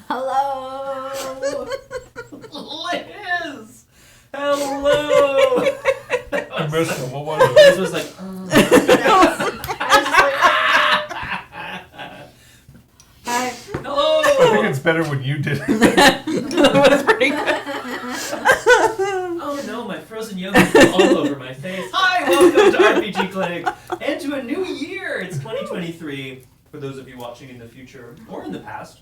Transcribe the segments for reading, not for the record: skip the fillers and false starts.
Hello. Liz. Hello. I missed him. What was it? Liz was like, Hi. hello. I think it's better when you did it. That was pretty good. Oh no, my frozen yogurt is all over my face. Hi, welcome to RPGClinic and to a new year. It's 2023 for those of you watching in the future or in the past.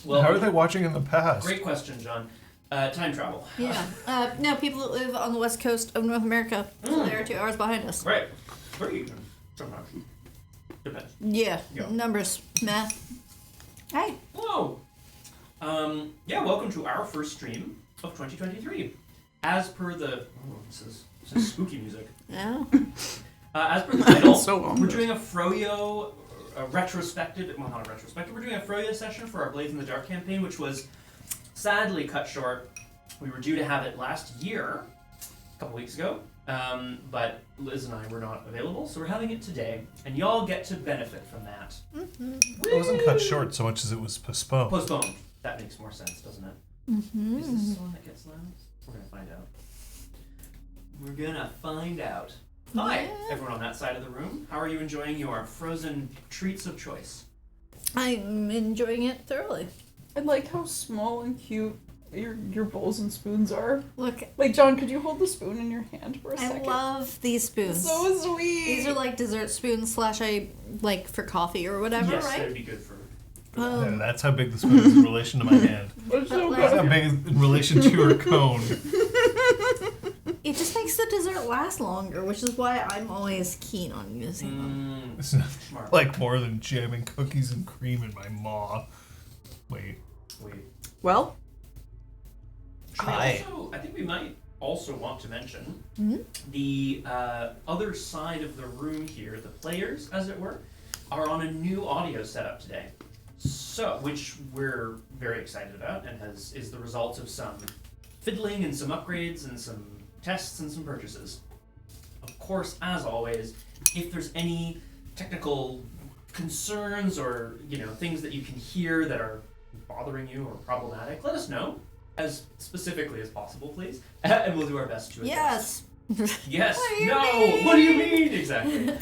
Well, How are they watching in the past? Great question, John. Time travel. Yeah. No, people that live on the west coast of North America, so they're 2 hours behind us. Right. Or even sometimes. Depends. Yeah. Yeah. Numbers, math. Hi. Hello. Yeah, welcome to our first stream of 2023. As per the... Oh, this is spooky music. Yeah. As per the title, So we're ominous. doing a FroYo retrospective... Well, not a retrospective. We're doing a FroYo session for our Blades in the Dark campaign, which was sadly cut short. We were due to have it last year, a couple weeks ago, but Liz and I were not available, so we're having it today, and y'all get to benefit from that. It wasn't cut short so much as it was postponed. Postponed. That makes more sense, doesn't it? Mm-hmm. Is this the one that gets loud? We're gonna find out. We're gonna find out. Hi, Yeah. everyone on that side of the room. How are you enjoying your frozen treats of choice? I'm enjoying it thoroughly. I like how small and cute your bowls and spoons are. Look, Like, John, could you hold the spoon in your hand for a I second? love these spoons. So sweet. These are like dessert spoons / I like for coffee or whatever, yes, right? that'd be good for. Yeah, that's how big the spoon is in relation to my hand. They're so But That's how good. big is in relation to her cone. It just makes the dessert last longer, which is why I'm always keen on using them. It's nothing Smart. like more than jamming cookies and cream in my maw. Wait. Wait. Well, Hi. I think we might also want to mention Mhm. the other side of the room here, the players, as it were, are on a new audio setup today. So, which we're very excited about, and is the result of some fiddling and some upgrades and some tests and some purchases. Of course, as always, if there's any technical concerns or things that you can hear that are bothering you or problematic, let us know as specifically as possible, please, and we'll do our best to address. Yes. Yes. What do you No. mean? What do you mean exactly?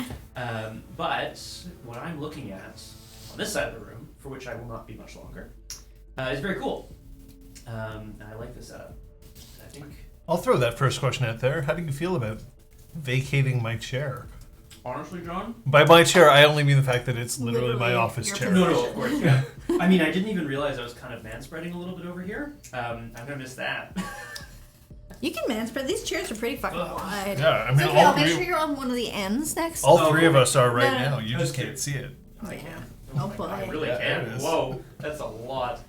But what I'm looking at on this side of the room, for which I will not be much longer, is very cool. And I like this setup. I think, I'll throw that first question out there. How do you feel about vacating my chair? honestly, John. By my chair, I only mean the fact that it's literally my Literally office your chair. position. No, of course, yeah. I mean, I didn't even realize I was kind of manspreading a little bit over here. I'm gonna miss that. You can manspread. These chairs are pretty fucking Oh. wide. Yeah, I It's mean, okay, all I'll make three, sure you're on one of the ends next. all three of us are right No, no, now. You That's just can't good. see it. I Yeah. can. Oh, my God, boy. I really Yeah, can. there it is. Whoa, that's a lot.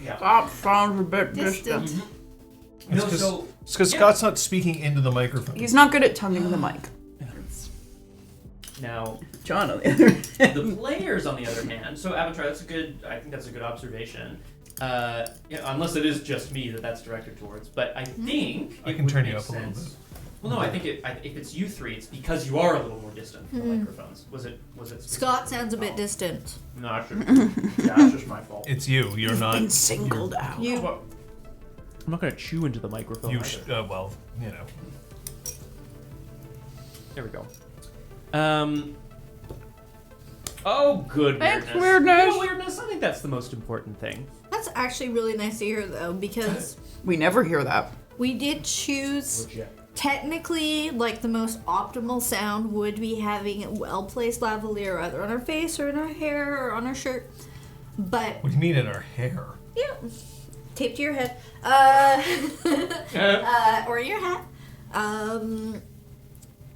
Yeah. that sounds a bit Distant. distant. No, It's so because yeah. Scott's not speaking into the microphone. He's not good at tonguing the mic. now John, on the other hand. the players, on the other hand, so Avatar, I think that's a good observation. Yeah, unless it is just me that's directed towards, but I think I it can would turn you make up a little sense- bit. Well, no, I think if it's you three, it's because you are a little more distant from the microphones. Was it? Scott sounds a bit Oh. distant. No, it's just, yeah, it's just my fault. It's you. You're not. Been singled out. You. I'm not gonna chew into the microphone. You. either. Well, you know. There we go. Oh, good Thanks, weirdness. weirdness. No, weirdness. I think that's the most important thing. That's actually really nice to hear, though, because We never hear that. we did choose. Legit. Technically, like, the most optimal sound would be having a well-placed lavalier either on our face or in our hair or on our shirt. But, What do you mean in our hair? yeah, taped to your head. Or your hat.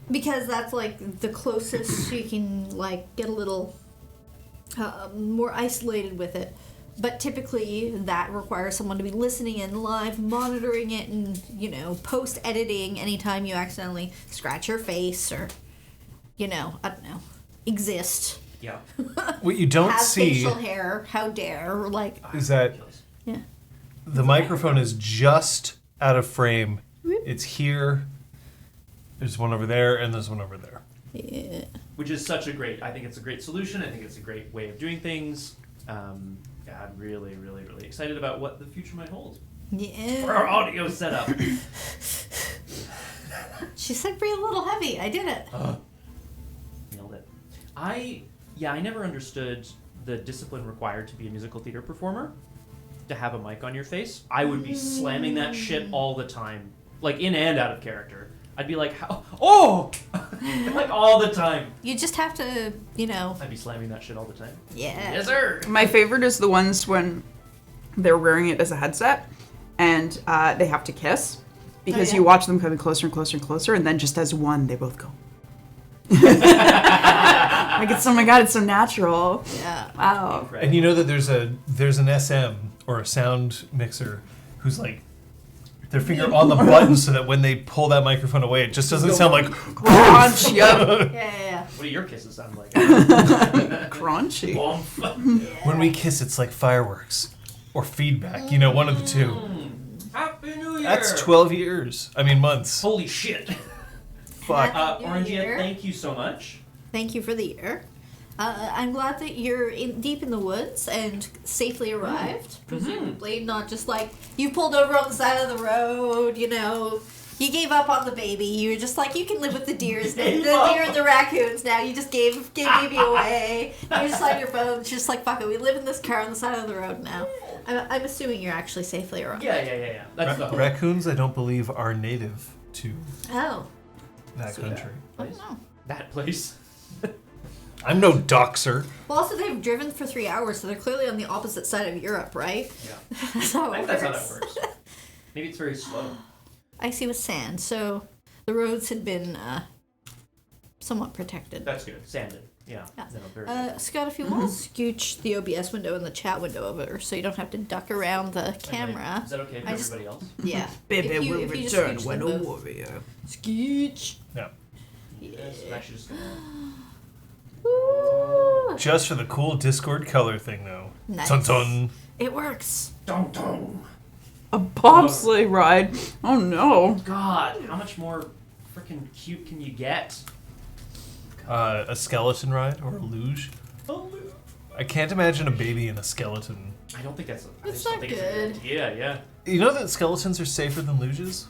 Because that's, like, the closest you can, like, get a little more isolated with it. But typically, that requires someone to be listening in live, monitoring it, and, post-editing anytime you accidentally scratch your face or, I don't know, exist. Yeah. What you don't Have see facial hair, how dare, like, is that yeah. the microphone is just out of frame. It's here. There's one over there, and there's one over there. Yeah. which is such a great. I think it's a great solution. I think it's a great way of doing things. Yeah, I'm really, really, really excited about what the future might hold Yeah. for our audio setup. She said breathe a little heavy. I did it. Nailed it. I never understood the discipline required to be a musical theater performer. To have a mic on your face, I would be slamming that shit all the time, like in and out of character. I'd be like, oh, like all the time. You just have to, I'd be slamming that shit all the time. Yeah. Yes, sir. My favorite is the ones when they're wearing it as a headset and they have to kiss because you watch them coming closer and closer and closer, and then just as one, they both go. Like it's, oh my god, it's so natural. Yeah. Wow. Incredible. And you know that there's an SM or a sound mixer who's like their finger on the button so that when they pull that microphone away, it just doesn't sound like Crunch. Yep. Yeah. What do your kisses sound like? Crunchy. when we kiss, it's like fireworks or feedback. One of the two. Happy New Year! That's 12 years. I mean months. Holy shit. Fuck. Happy New Orangia, Year. thank you so much. Thank you for the year. I'm glad that you're deep in the woods and safely arrived, presumably, not just like you pulled over on the side of the road, You gave up on the baby. You were just like, you can live with the deers, the deer and the raccoons now. You just gave baby away. You just on your phone. It's just like, fuck it, we live in this car on the side of the road now. I'm assuming you're actually safely arrived. Yeah. That's the hope. Raccoons, I don't believe, are native to Oh. that country. I don't know. That place. I'm no doxer. Well, also, they've driven for 3 hours, so they're clearly on the opposite side of Europe, right? Yeah. That's how I it think that's how works. that works. Maybe it's very slow. Icy with sand, so the roads had been somewhat protected. That's good. Sanded. Yeah. Yeah. No, very good. Scott, if you want to scooch the OBS window and the chat window over so you don't have to duck around the camera. Is that okay for I just- everybody else? Yeah. Baby If you- will if you just return scooch when them a both. warrior. Scooch. Yeah. Yes, I'm actually just gonna... Ooh. Just for the cool Discord color thing, though. Nice. Dun dun. It works. Dong dong. A bobsleigh ride. Oh no. God, how much more freaking cute can you get? A skeleton ride or a luge. I can't imagine a baby in a skeleton. I don't think that's. I It's just don't not think good. It's a good idea. Yeah. You know that skeletons are safer than luges?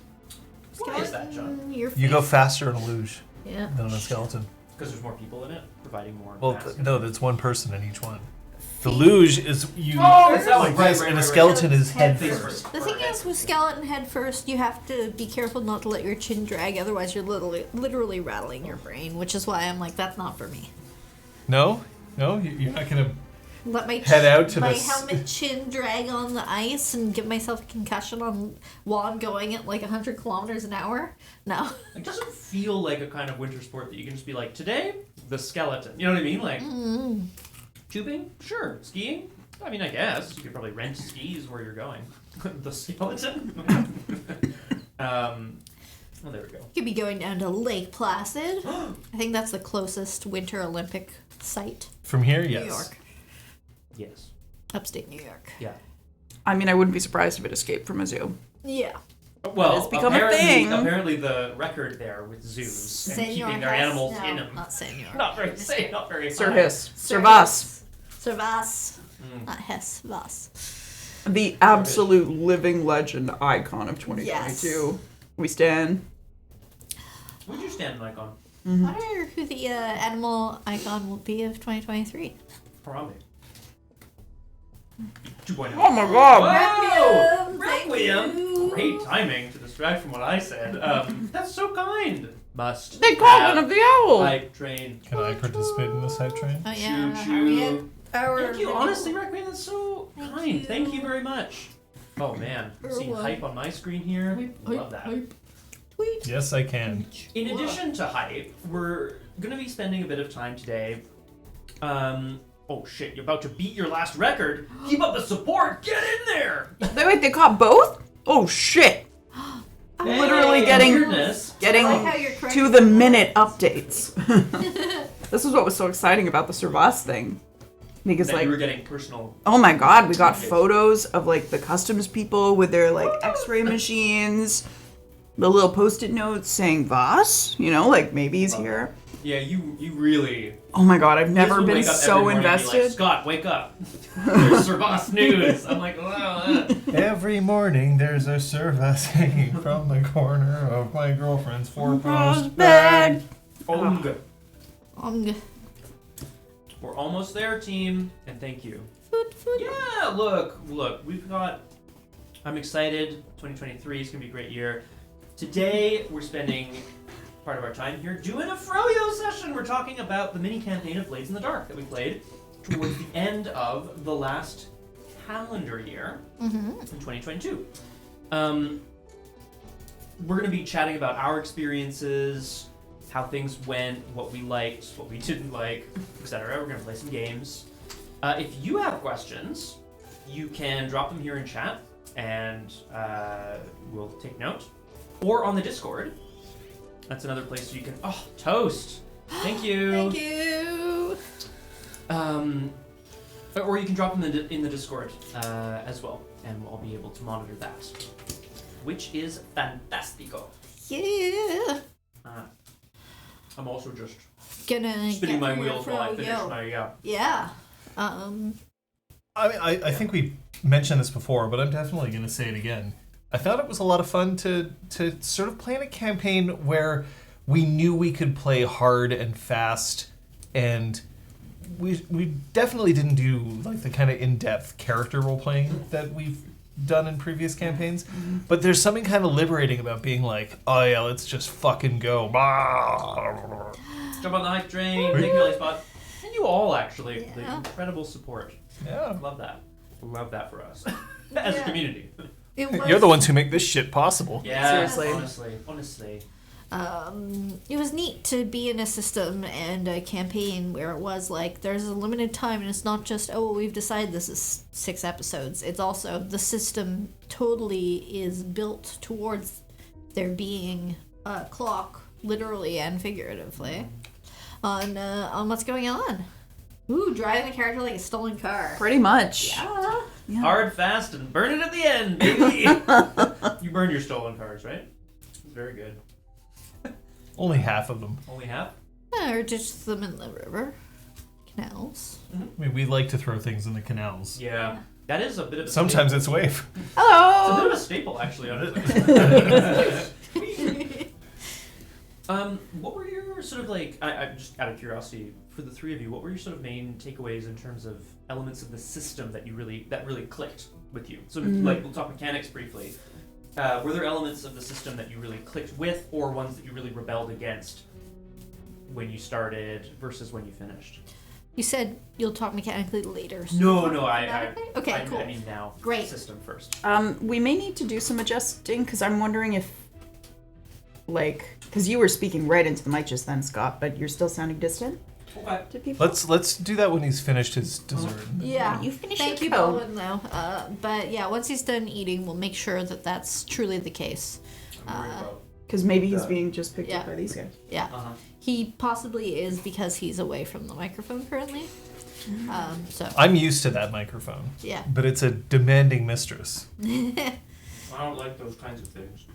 Why is that, John? Your You go face. faster in a luge Yeah. than in a skeleton. Because there's more people in it, providing more. Well, mass. no, that's one person in each one. The luge is you Oh, it's that one. like this, and a skeleton is head Head first. The thing is, with skeleton head first, you have to be careful not to let your chin drag, otherwise you're literally rattling your brain, which is why I'm like, that's not for me. No, you're not gonna. Let my Head out to my this- helmet chin drag on the ice and give myself a concussion while I'm going at like 100 kilometers an hour. No. It doesn't feel like a kind of winter sport that you can just be like, today, the skeleton. You know what I mean? Like, tubing? Sure. Skiing? I mean, I guess. You could probably rent skis where you're going. The skeleton? Well, there we go. You could be going down to Lake Placid. I think that's the closest Winter Olympic site. From here, yes. New York. Yes. Upstate New York. Yeah. I mean, I wouldn't be surprised if it escaped from a zoo. Yeah. Well, it's become a apparently, thing. apparently the record there with zoos and Senor keeping their Hess? animals No, in them. Not Senor. Not very safe, not very Sir high. Hiss. Sir Voss. Sir Voss. Not Hess. Voss. The absolute living legend icon of 2022. Yes. We stand. Would you stand an icon? I wonder who the animal icon will be of 2023. Harambe. 2.0. Oh my god. Whoa! Requiem, thank Requiem! you. Great timing to distract from what I said. That's so kind. Must. They call have one of the owls. Hype train. Can I participate in this hype train? Oh yeah. Choo Are we at choo. our Thank you, honestly, Requiem. That's so Thank kind. you. Thank you very much. Oh man, I'm seeing Well. hype on my screen here. Love that. tweet? Yes, I can. In addition to hype, we're gonna be spending a bit of time today. Oh shit! You're about to beat your last record. Keep up the support. Get in there. Wait, they caught both? Oh shit. I'm literally getting weirdness. I like how you're correct. to the minute updates. This is what was so exciting about the Sir Voss thing. Because That like, you were getting personal. oh my god, we got photos of like the customs people with their like x-ray machines, the little post-it notes saying Voss, like maybe he's here. Yeah, you really. Oh my god, I've Liz never would been wake up so every morning and be invested. Like, Scott, wake up! There's Servas news. I'm like, oh. Every morning there's a Servas hanging from the corner of my girlfriend's four-post bag. Ong. Um, We're almost there, team, and thank you. foot. Yeah, look, we've got. I'm excited. 2023 is gonna be a great year. Today we're spending part of our time here doing a FroYo session. We're talking about the mini campaign of Blades in the Dark that we played towards the end of the last calendar year in 2022. We're going to be chatting about our experiences, how things went, what we liked, what we didn't like, etc. We're going to play some games. If you have questions, you can drop them here in chat, and we'll take note. Or on the Discord. That's another place you can... Oh, toast! Thank you! Thank you. Or you can drop them in the Discord as well, and I'll be able to monitor that. Which is fantastico. Yeah. I'm also just Gonna spinning get my your wheels while I finish FroYo. my... Yeah. I think we mentioned this before, but I'm definitely going to say it again. I thought it was a lot of fun to sort of plan a campaign where we knew we could play hard and fast, and we definitely didn't do like the kind of in-depth character role-playing that we've done in previous campaigns. But there's something kind of liberating about being like, oh yeah, let's just fucking go. Jump on the hype train, take your spot. And you all, actually. The Yeah. incredible support. Yeah. Love that. Love that for us. As a Yeah. community. It was, You're the ones who make this shit possible. Yeah, Seriously. honestly. It was neat to be in a system and a campaign where it was like there's a limited time, and it's not just, oh, we've decided this is 6 episodes. It's also the system totally is built towards there being a clock, literally and figuratively, on what's going on. Ooh, driving the character like a stolen car. Pretty much. Yeah. Yeah. Hard, fast, and burn it at the end, baby! You burn your stolen cars, right? Very good. Only half of them. Only half? Yeah, or ditch them in the river. Canals. I mean, we like to throw things in the canals. Yeah. That is a bit of a Sometimes staple. it's wave. It's a bit Hello! of a staple, actually, honestly. What were your sort of like, I just out of curiosity, for the three of you, what were your sort of main takeaways in terms of elements of the system that really clicked with you? So like, we'll talk mechanics briefly. Were there elements of the system that you really clicked with, or ones that you really rebelled against when you started versus when you finished? You said you'll talk mechanically later. So No, talk I mechanically? Okay, cool. I mean now. Great. System first. We may need to do some adjusting, because I'm wondering if, like, because you were speaking right into the mic just then, Scott, but you're still sounding distant Okay. to people. Let's do that when he's finished his dessert. Yeah, You finish Thank your you, cone. Bowen, though. But yeah, once he's done eating, we'll make sure that that's truly the case. Because maybe he's being just picked Yeah. up by these guys. Yeah, Uh-huh. he possibly is because he's away from the microphone currently. So I'm used to that microphone, yeah. but it's a demanding mistress. I don't like those kinds of things.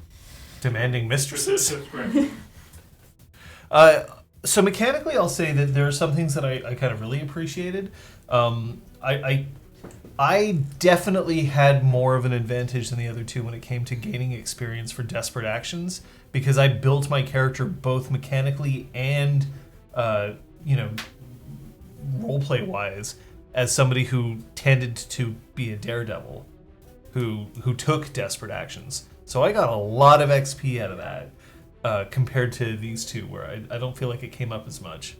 Demanding mistresses? That's great. So mechanically, I'll say that there are some things that I kind of really appreciated. I definitely had more of an advantage than the other two when it came to gaining experience for desperate actions, because I built my character both mechanically and, roleplay wise, as somebody who tended to be a daredevil, who took desperate actions. So I got a lot of XP out of that. Compared to these two, where I don't feel like it came up as much.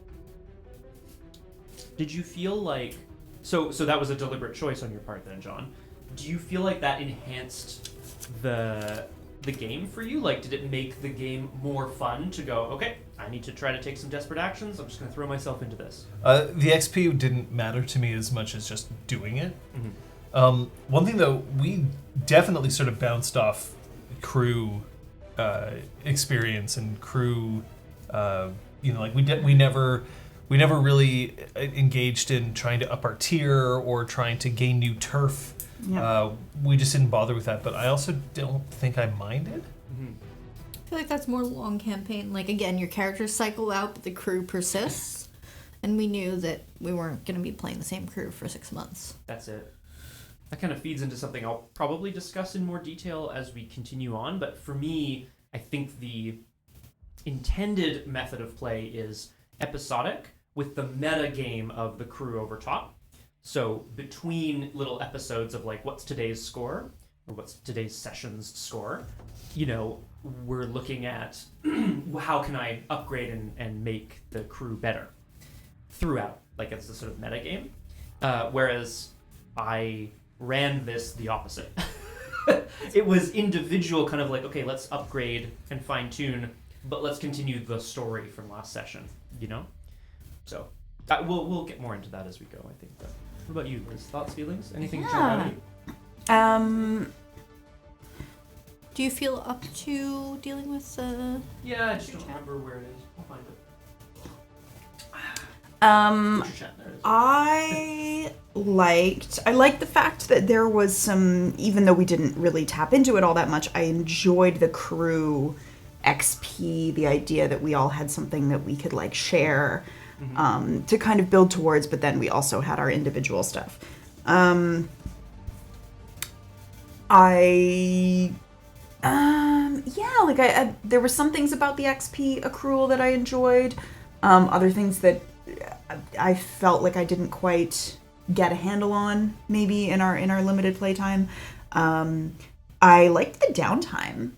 Did you feel like so that was a deliberate choice on your part then, John? Do you feel like that enhanced the game for you? Like, did it make the game more fun to go, okay, I need to try to take some desperate actions, I'm just going to throw myself into this? The XP didn't matter to me as much as just doing it. One thing though, we definitely sort of bounced off crew experience and crew, we never really engaged in trying to up our tier or trying to gain new turf. Yeah. We just didn't bother with that, but I also don't think I minded. I feel like that's more long campaign. Like, again, your characters cycle out, but the crew persists. And we knew that we weren't going to be playing the same crew for 6 months. That's it. That kind of feeds into something I'll probably discuss in more detail as we continue on. But for me, I think the intended method of play is episodic with the meta game of the crew over top. So between little episodes of like, what's today's score? Or what's today's session's score? You know, we're looking at how can I upgrade and make the crew better throughout, like it's a sort of meta game. Whereas I ran this the opposite. It was individual, kind of like, okay, let's upgrade and fine tune, but let's continue the story from last session, you know? So we'll get more into that as we go, I think. But what about you, Liz? Thoughts, feelings? Anything jump out at you? Do you feel up to dealing with Yeah, I just don't remember where it is. I'll find it. Future chat, there it is. I liked the fact that there was some, even though we didn't really tap into it all that much, I enjoyed the crew XP, the idea that we all had something that we could like share to kind of build towards, but then we also had our individual stuff. There were some things about the XP accrual that I enjoyed. Other things that I felt like I didn't quite get a handle on, maybe in our limited playtime. I liked the downtime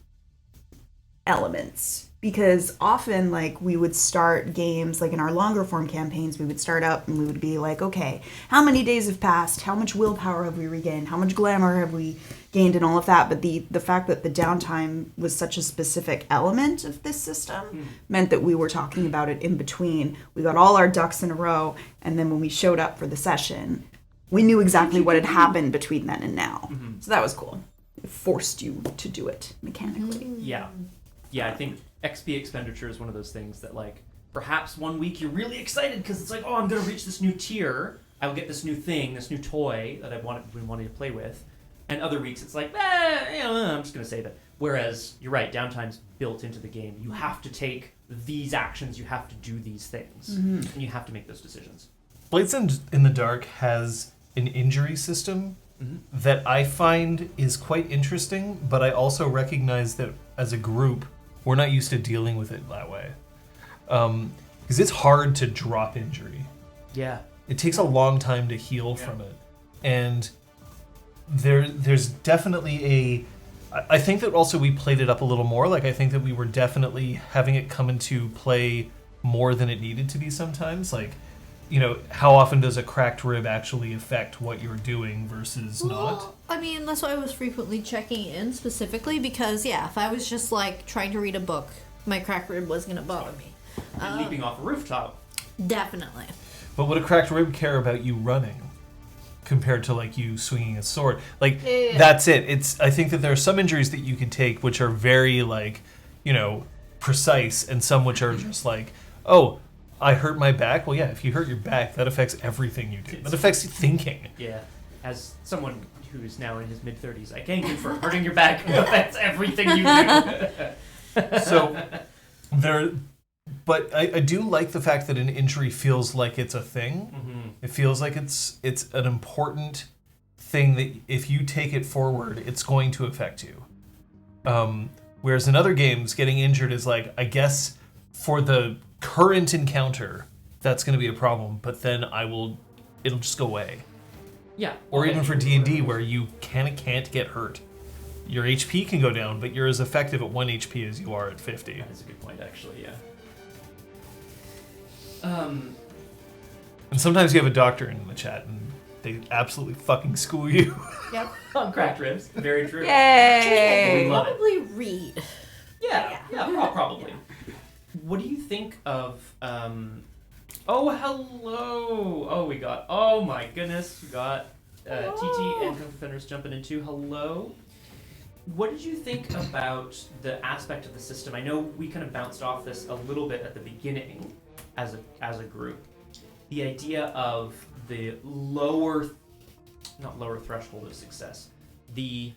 elements, because often like we would start games, like in our longer form campaigns, we would start up and we would be like, okay, how many days have passed? How much willpower have we regained? How much glamour have we gained and all of that? But the fact that the downtime was such a specific element of this system meant that we were talking about it in between. We got all our ducks in a row, and then when we showed up for the session, we knew exactly what had happened between then and now. So that was cool. It forced you to do it mechanically. Yeah, I think XP expenditure is one of those things that, like, perhaps one week you're really excited because it's like, oh, I'm going to reach this new tier. I'll get this new thing, this new toy that I've been wanting to play with. And other weeks it's like, I'm just going to save it. Whereas, you're right, downtime's built into the game. You have to take these actions, you have to do these things, and you have to make those decisions. Blades in the Dark has an injury system that I find is quite interesting, but I also recognize that as a group, we're not used to dealing with it that way. Because it's hard to drop injury. Yeah. It takes a long time to heal from it. And there's definitely I think that also we played it up a little more. Like, I think that we were definitely having it come into play more than it needed to be sometimes. Like, you know, how often does a cracked rib actually affect what you're doing versus not? I mean, that's why I was frequently checking in specifically, because, if I was just, like, trying to read a book, my cracked rib was going to bother me. And leaping off a rooftop. Definitely. But would a cracked rib care about you running compared to, like, you swinging a sword? Like, that's it. I think that there are some injuries that you can take which are very, like, you know, precise, and some which are just like, oh, I hurt my back. Well, if you hurt your back, that affects everything you do. That affects thinking. Yeah. As someone who's now in his mid-30s, I can confirm hurting your back affects everything you do. So, but I do like the fact that an injury feels like it's a thing. It feels like it's an important thing that if you take it forward, it's going to affect you. Whereas in other games, getting injured is like, I guess, for the current encounter, that's going to be a problem, but then it'll just go away. Yeah. Or even for D&D, where you can't get hurt. Your HP can go down, but you're as effective at 1 HP as you are at 50. That is a good point, actually, yeah. And sometimes you have a doctor in the chat, and they absolutely fucking school you. Yep. On cracked ribs. Very true. Yay! We love it. Probably read. Yeah, probably. What do you think of, oh, hello! Oh my goodness, we got TT and Kung Fu Fenders jumping into hello. What did you think about the aspect of the system? I know we kind of bounced off this a little bit at the beginning as a group. The idea of the not lower threshold of success, the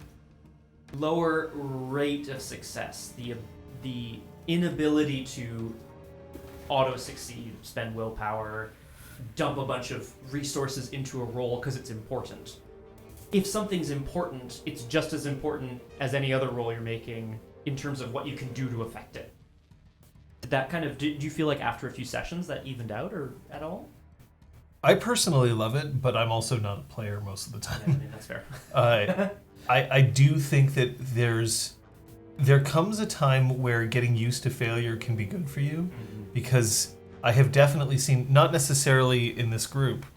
lower rate of success, the the inability to auto-succeed, spend willpower, dump a bunch of resources into a role because it's important. If something's important, it's just as important as any other role you're making in terms of what you can do to affect it. Do you feel like after a few sessions that evened out or at all? I personally love it, but I'm also not a player most of the Yeah, I time. mean, that's fair. I do think that there comes a time where getting used to failure can be good for you, because I have definitely seen, not necessarily in this group,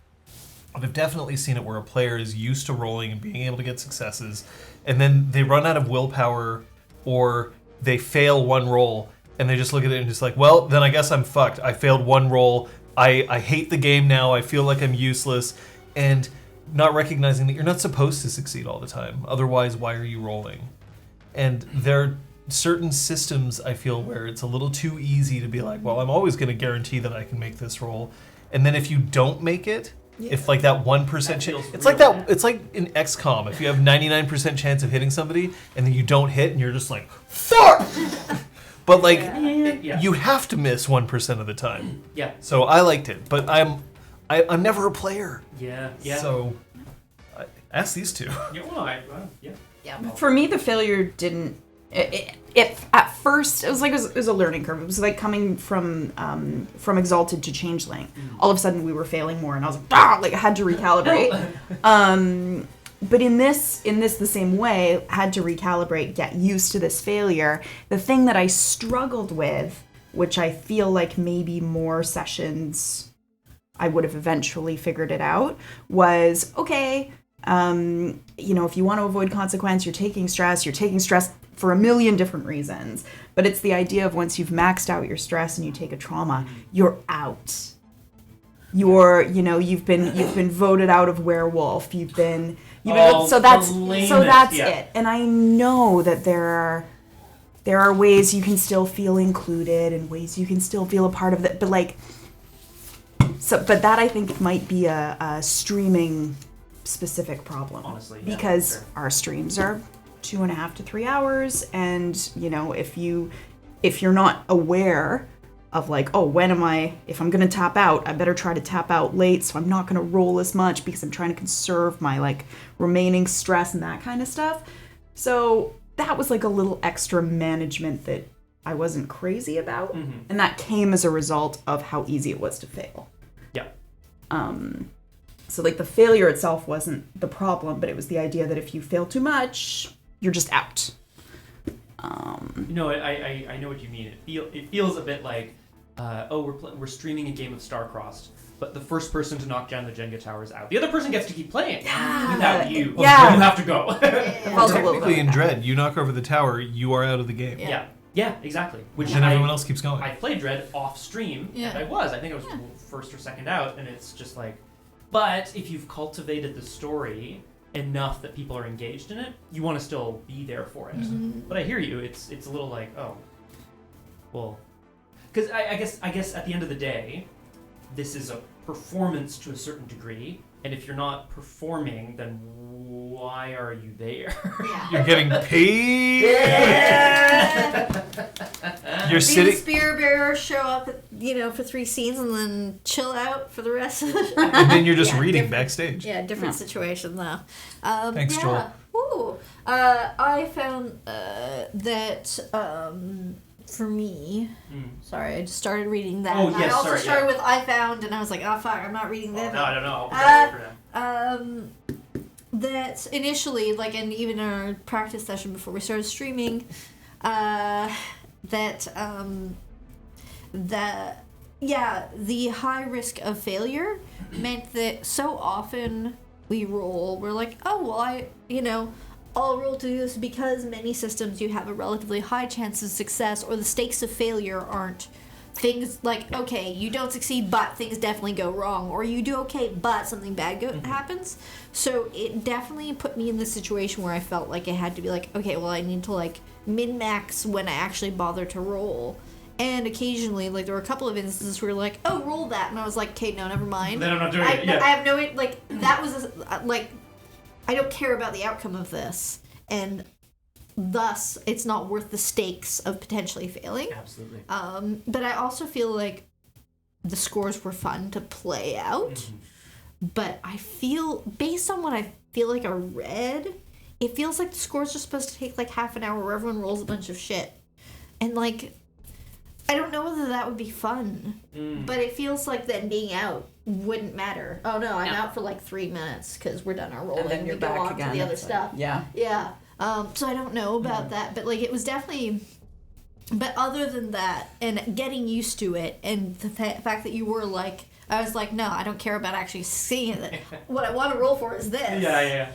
but I've definitely seen it where a player is used to rolling and being able to get successes, and then they run out of willpower or they fail one roll, and they just look at it and just like, well, then I guess I'm fucked. I failed one roll. I hate the game now. I feel like I'm useless. And not recognizing that you're not supposed to succeed all the time. Otherwise, why are you rolling? And there are certain systems, I feel, where it's a little too easy to be like, well, I'm always going to guarantee that I can make this roll. And then if you don't make it, if like that 1% chance, it's like that. It's like in XCOM. If you have 99% chance of hitting somebody and then you don't hit, and you're just like, fuck. But like, you have to miss 1% of the time. Yeah. So I liked it, but I'm never a player. Yeah. So ask these two. Yeah. For me, the failure didn't. It at first it was a learning curve. It was like coming from Exalted to Changeling. All of a sudden, we were failing more, and I was like I had to recalibrate. But in this the same way, had to recalibrate, get used to this failure. The thing that I struggled with, which I feel like maybe more sessions I would have eventually figured it out, was okay. If you want to avoid consequence, you're taking stress for a million different reasons. But it's the idea of once you've maxed out your stress and you take a trauma, you're out. You've been voted out of werewolf. So that's it. And I know that there are ways you can still feel included and ways you can still feel a part of it. But that I think might be a streaming specific problem. Honestly, yeah, because sure. Our streams are 2.5 to 3 hours, and if you're not aware of like, if I'm gonna tap out, I better try to tap out late, so I'm not gonna roll as much because I'm trying to conserve my like remaining stress and that kind of stuff. So that was like a little extra management that I wasn't crazy about, and that came as a result of how easy it was to fail. Yeah. So like the failure itself wasn't the problem, but it was the idea that if you fail too much, you're just out. I know what you mean. It feels a bit like, we're streaming a game of Starcrossed, but the first person to knock down the Jenga tower is out. The other person gets to keep playing without you. Yeah. You have to go. Technically, in Dread, you knock over the tower, you are out of the game. Yeah, exactly. And everyone else keeps going. I played Dread off stream, and I think I was first or second out, and it's just like, but if you've cultivated the story enough that people are engaged in it, you want to still be there for it. But I hear you. It's a little like, because I guess at the end of the day, this is a performance to a certain degree, and if you're not performing, then why are you there? You're getting paid. You're sitting. The spear bearers show up, for 3 scenes and then chill out for the rest of the. And then you're just reading backstage. Yeah, different situation though. Thanks, Joel. Ooh. I found that for me, sorry, I just started reading that. Oh, yes, I also sorry, started with I found, and I was like, oh fuck, I'm not reading that. No, I don't know. I'll wait for that. That initially, like, and even in our practice session before we started streaming, the high risk of failure meant that so often we're like, I'll roll to do this because many systems you have a relatively high chance of success, or the stakes of failure aren't things like, okay, you don't succeed, but things definitely go wrong, or you do okay, but something bad happens. So it definitely put me in the situation where I felt like it had to be like, okay, well, I need to like min-max when I actually bother to roll. And occasionally, like, there were a couple of instances where you're like, oh, roll that, and I was like, okay, no, never mind. Then I'm not doing it. Yeah. I have no, like, that was like, I don't care about the outcome of this. And thus it's not worth the stakes of potentially failing. Absolutely. But I also feel like the scores were fun to play out. But I feel, based on what I feel like I read, it feels like the scores are supposed to take like half an hour where everyone rolls a bunch of shit. And like, I don't know whether that would be fun. But it feels like then being out wouldn't matter. Oh no, I'm out for like 3 minutes because we're done our rolling. And then you're we go back on again. to the other It's like- stuff. Yeah. Yeah. So I don't know about that, but like it was definitely. But other than that, and getting used to it, and the fact that you were like, I was like, no, I don't care about actually seeing it. What I want to roll for is this. Yeah.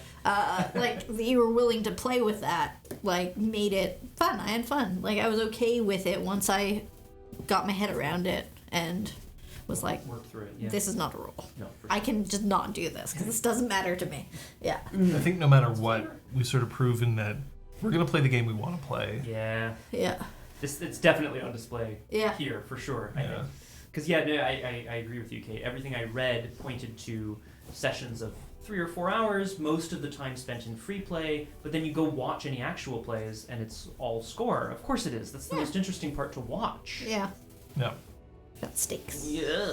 Like that you were willing to play with that, like made it fun. I had fun. Like I was okay with it once I got my head around it and was like, Work through it. Yeah. this is not a roll. No, for I can just not do this because this doesn't matter to me. Yeah. I think no matter what, we've sort of proven that we're going to play the game we want to play. Yeah. Yeah. It's definitely on display Yeah. here for sure. I Yeah. think. Because I agree with you, Kate. Everything I read pointed to sessions of 3 or 4 hours, most of the time spent in free play. But then you go watch any actual plays, and it's all score. Of course it is. That's the most interesting part to watch. Yeah. Yeah. Got stakes. Yeah.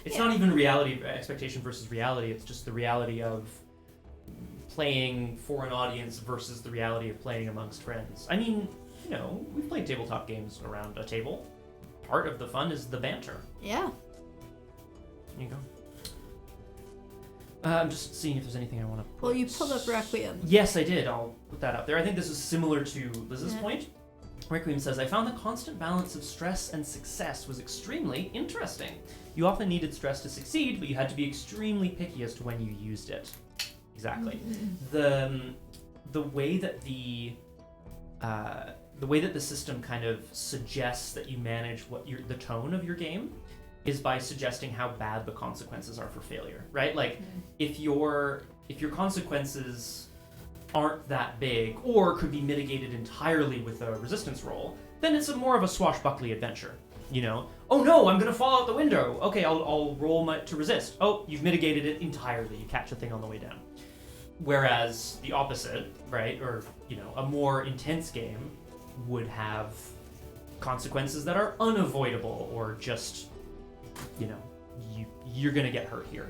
It's not even reality expectation versus reality. It's just the reality of playing for an audience versus the reality of playing amongst friends. I mean, you know, we've played tabletop games around a table. Part of the fun is the banter. Yeah. There you go. I'm just seeing if there's anything I want to put. Well, you pulled up Requiem. Yes, I did. I'll put that up there. I think this is similar to Liz's Yeah. point. Requiem says, I found the constant balance of stress and success was extremely interesting. You often needed stress to succeed, but you had to be extremely picky as to when you used it. Exactly. The way that the system kind of suggests that you manage the tone of your game is by suggesting how bad the consequences are for failure, right? Like if your consequences aren't that big or could be mitigated entirely with a resistance roll, then it's more of a swashbuckly adventure. You know, oh no, I'm gonna fall out the window. Okay, I'll roll to resist. Oh, you've mitigated it entirely. You catch the thing on the way down. Whereas the opposite, right, or you know, a more intense game would have consequences that are unavoidable or just, you know, you're gonna get hurt here.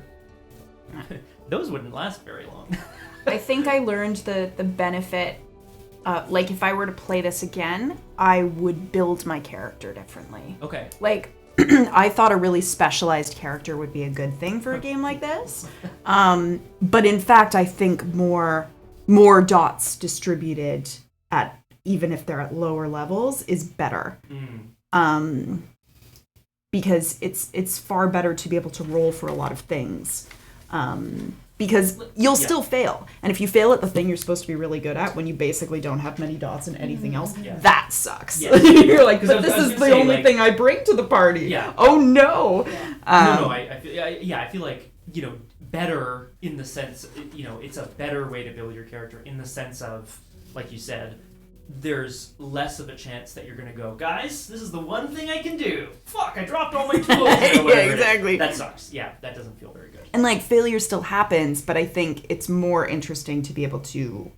Those wouldn't last very long. I think I learned the benefit. Like, if I were to play this again, I would build my character differently. Okay. Like, I thought a really specialized character would be a good thing for a game like this. But in fact, I think more dots distributed at, even if they're at lower levels, is better. Because it's far better to be able to roll for a lot of things. Because you'll still fail. And if you fail at the thing you're supposed to be really good at when you basically don't have many dots in anything else, that sucks. Yes. You're like, but I this was is gonna the say, only like- thing I bring to the party. Yeah. Oh no. I feel like, you know, better in the sense, you know, it's a better way to build your character in the sense of, like you said, there's less of a chance that you're gonna go, guys, this is the one thing I can do. Fuck, I dropped all my tools. Or whatever it is. exactly. That sucks. Yeah, that doesn't feel very good. And like failure still happens, but I think it's more interesting to be able to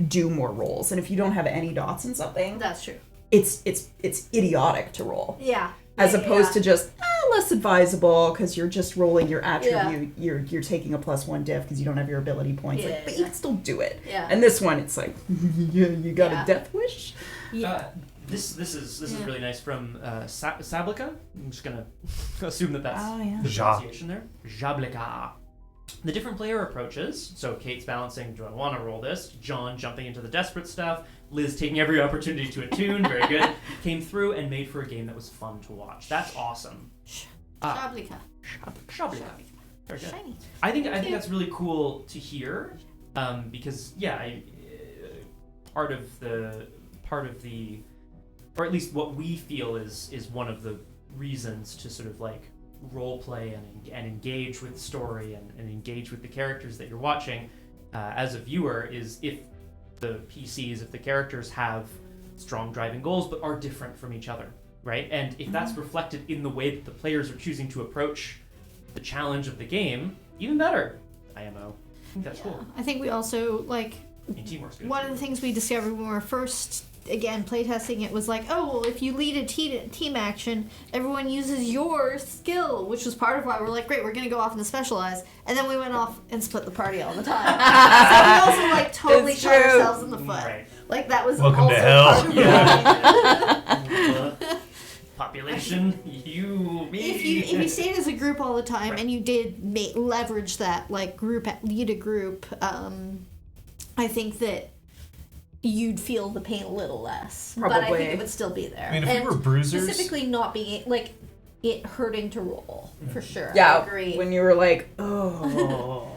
do more rolls. And if you don't have any dots in something, That's true. it's idiotic to roll. Yeah. As opposed to just less advisable because you're just rolling your attribute. Yeah. You're taking a +1 diff because you don't have your ability points. Yeah, Like, but you can still do it. Yeah. And this one, it's like you got Yeah. a death wish. Yeah. This is Yeah. really nice from Sablica. I'm just gonna assume that that's Oh, yeah. the Ja. pronunciation there. Jablica. The different player approaches. So Kate's balancing, do I want to roll this? John jumping into the desperate stuff. Liz taking every opportunity to attune. Very good. Came through and made for a game that was fun to watch. That's awesome. Shablika. Jablica. Very good. Shiny. I think that's really cool to hear, because part of the, or at least what we feel is one of the reasons to sort of like role play and engage with story and engage with the characters that you're watching as a viewer is if the PCs, if the characters have strong driving goals but are different from each other, right? And if that's reflected in the way that the players are choosing to approach the challenge of the game, even better. IMO. I think that's cool. I think we also, like, teamwork's good. one of the things we discovered when we were first, again, playtesting it was like, oh, well, if you lead a team action, everyone uses your skill, which was part of why we're like, great, we're going to go off and specialize. And then we went off and split the party all the time. So we also, like, totally It's shot true. ourselves in the foot. Right. Like, that was Welcome also to hell. part of Yeah. Population, you, me. if you stayed as a group all the time Right. and you did leverage that, like, lead a group, I think that you'd feel the pain a little less. But I Probably. think it would still be there. I mean, if and we were bruisers, specifically not being, like, it hurting to roll, for sure. Yeah, I agree. when you were like, oh.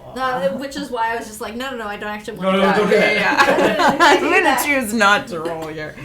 Which is why I was just like, no, I don't actually want No, to no, do don't that. do Yeah. I'm Do gonna that. choose not to roll here.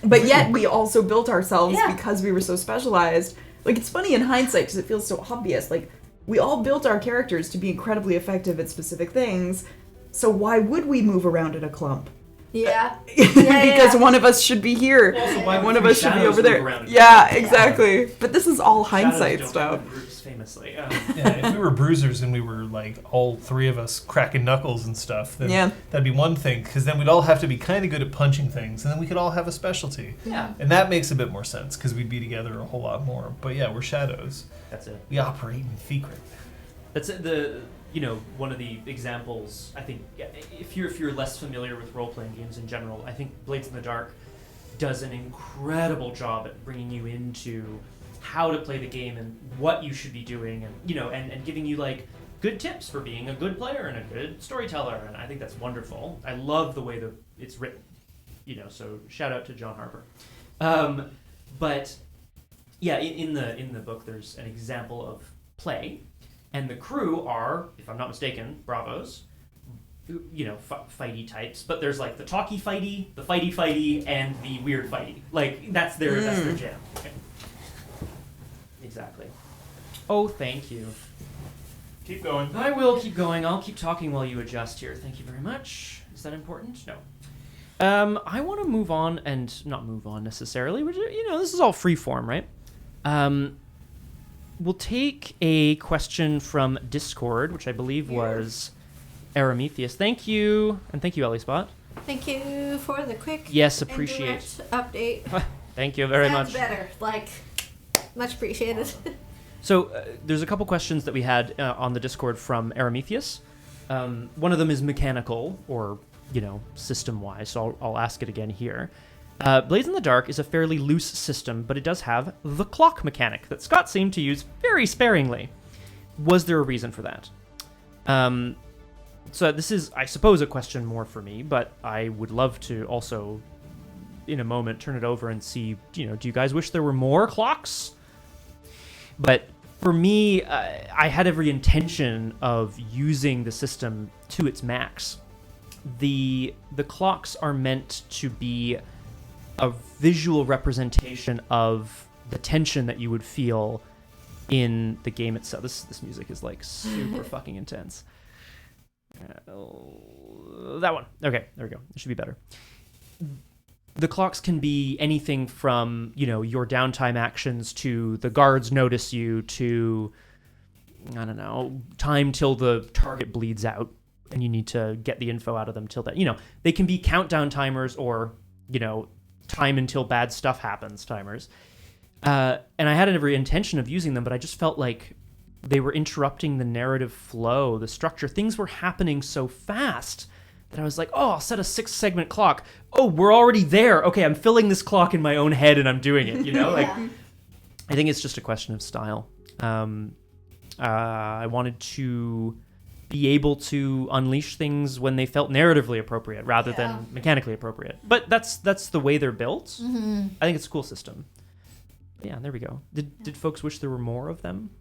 But yet we also built ourselves Yeah. because we were so specialized. Like, it's funny in hindsight because it feels so obvious. Like, we all built our characters to be incredibly effective at specific things. So why would we move around in a clump? Yeah. Because one of us should be here. Also, why would One of three us should be shadows over move there. around in Yeah, groups? exactly. But this is all Shadows hindsight don't stuff. move in groups, famously. yeah, if we were bruisers and we were like all three of us cracking knuckles and stuff, then Yeah. that'd be one thing. Because then we'd all have to be kind of good at punching things, and then we could all have a specialty. Yeah, And that makes a bit more sense because we'd be together a whole lot more. But yeah, we're shadows. that's it. We operate in secret. That's it. One of the examples. I think if you're less familiar with role playing games in general, I think Blades in the Dark does an incredible job at bringing you into how to play the game and what you should be doing, and and giving you like good tips for being a good player and a good storyteller. And I think that's wonderful. I love the way that it's written. So shout out to John Harper. But yeah, in the book, there's an example of play. And the crew are, if I'm not mistaken, bravos, fighty types. But there's like the talky fighty, the fighty, and the weird fighty. Like that's their jam. Okay. Exactly. Oh, thank you. Keep going. I will keep going. I'll keep talking while you adjust here. Thank you very much. Is that important? No. I want to move on, and not move on necessarily. This is all free form, right? We'll take a question from Discord, which I believe was Aramithius. Thank you, and thank you, Ellie-Spot. Thank you for the quick Yes, and appreciate. direct update. Thank you very Sounds much. better. Like, much appreciated. So there's a couple questions that we had on the Discord from Aramithius. One of them is mechanical, or system-wise, so I'll ask it again here. Blades in the Dark is a fairly loose system, but it does have the clock mechanic that Scott seemed to use very sparingly. Was there a reason for that? So this is, I suppose, a question more for me, but I would love to also, in a moment, turn it over and see, do you guys wish there were more clocks? But for me, I had every intention of using the system to its max. The clocks are meant to be a visual representation of the tension that you would feel in the game itself. This music is like super fucking intense. That one. Okay, there we go. It should be better. The clocks can be anything from, your downtime actions to the guards notice you to, I don't know, time till the target bleeds out and you need to get the info out of them till that. They can be countdown timers or, time until bad stuff happens timers. And I had every intention of using them, but I just felt like they were interrupting the narrative flow, the structure. Things were happening so fast that I was like, oh, I'll set a 6-segment clock. Oh, we're already there. Okay, I'm filling this clock in my own head and I'm doing it, Yeah. I think it's just a question of style. I wanted to be able to unleash things when they felt narratively appropriate rather than mechanically appropriate. But that's the way they're built. Mm-hmm. I think it's a cool system. Yeah, there we go. Did folks wish there were more of them?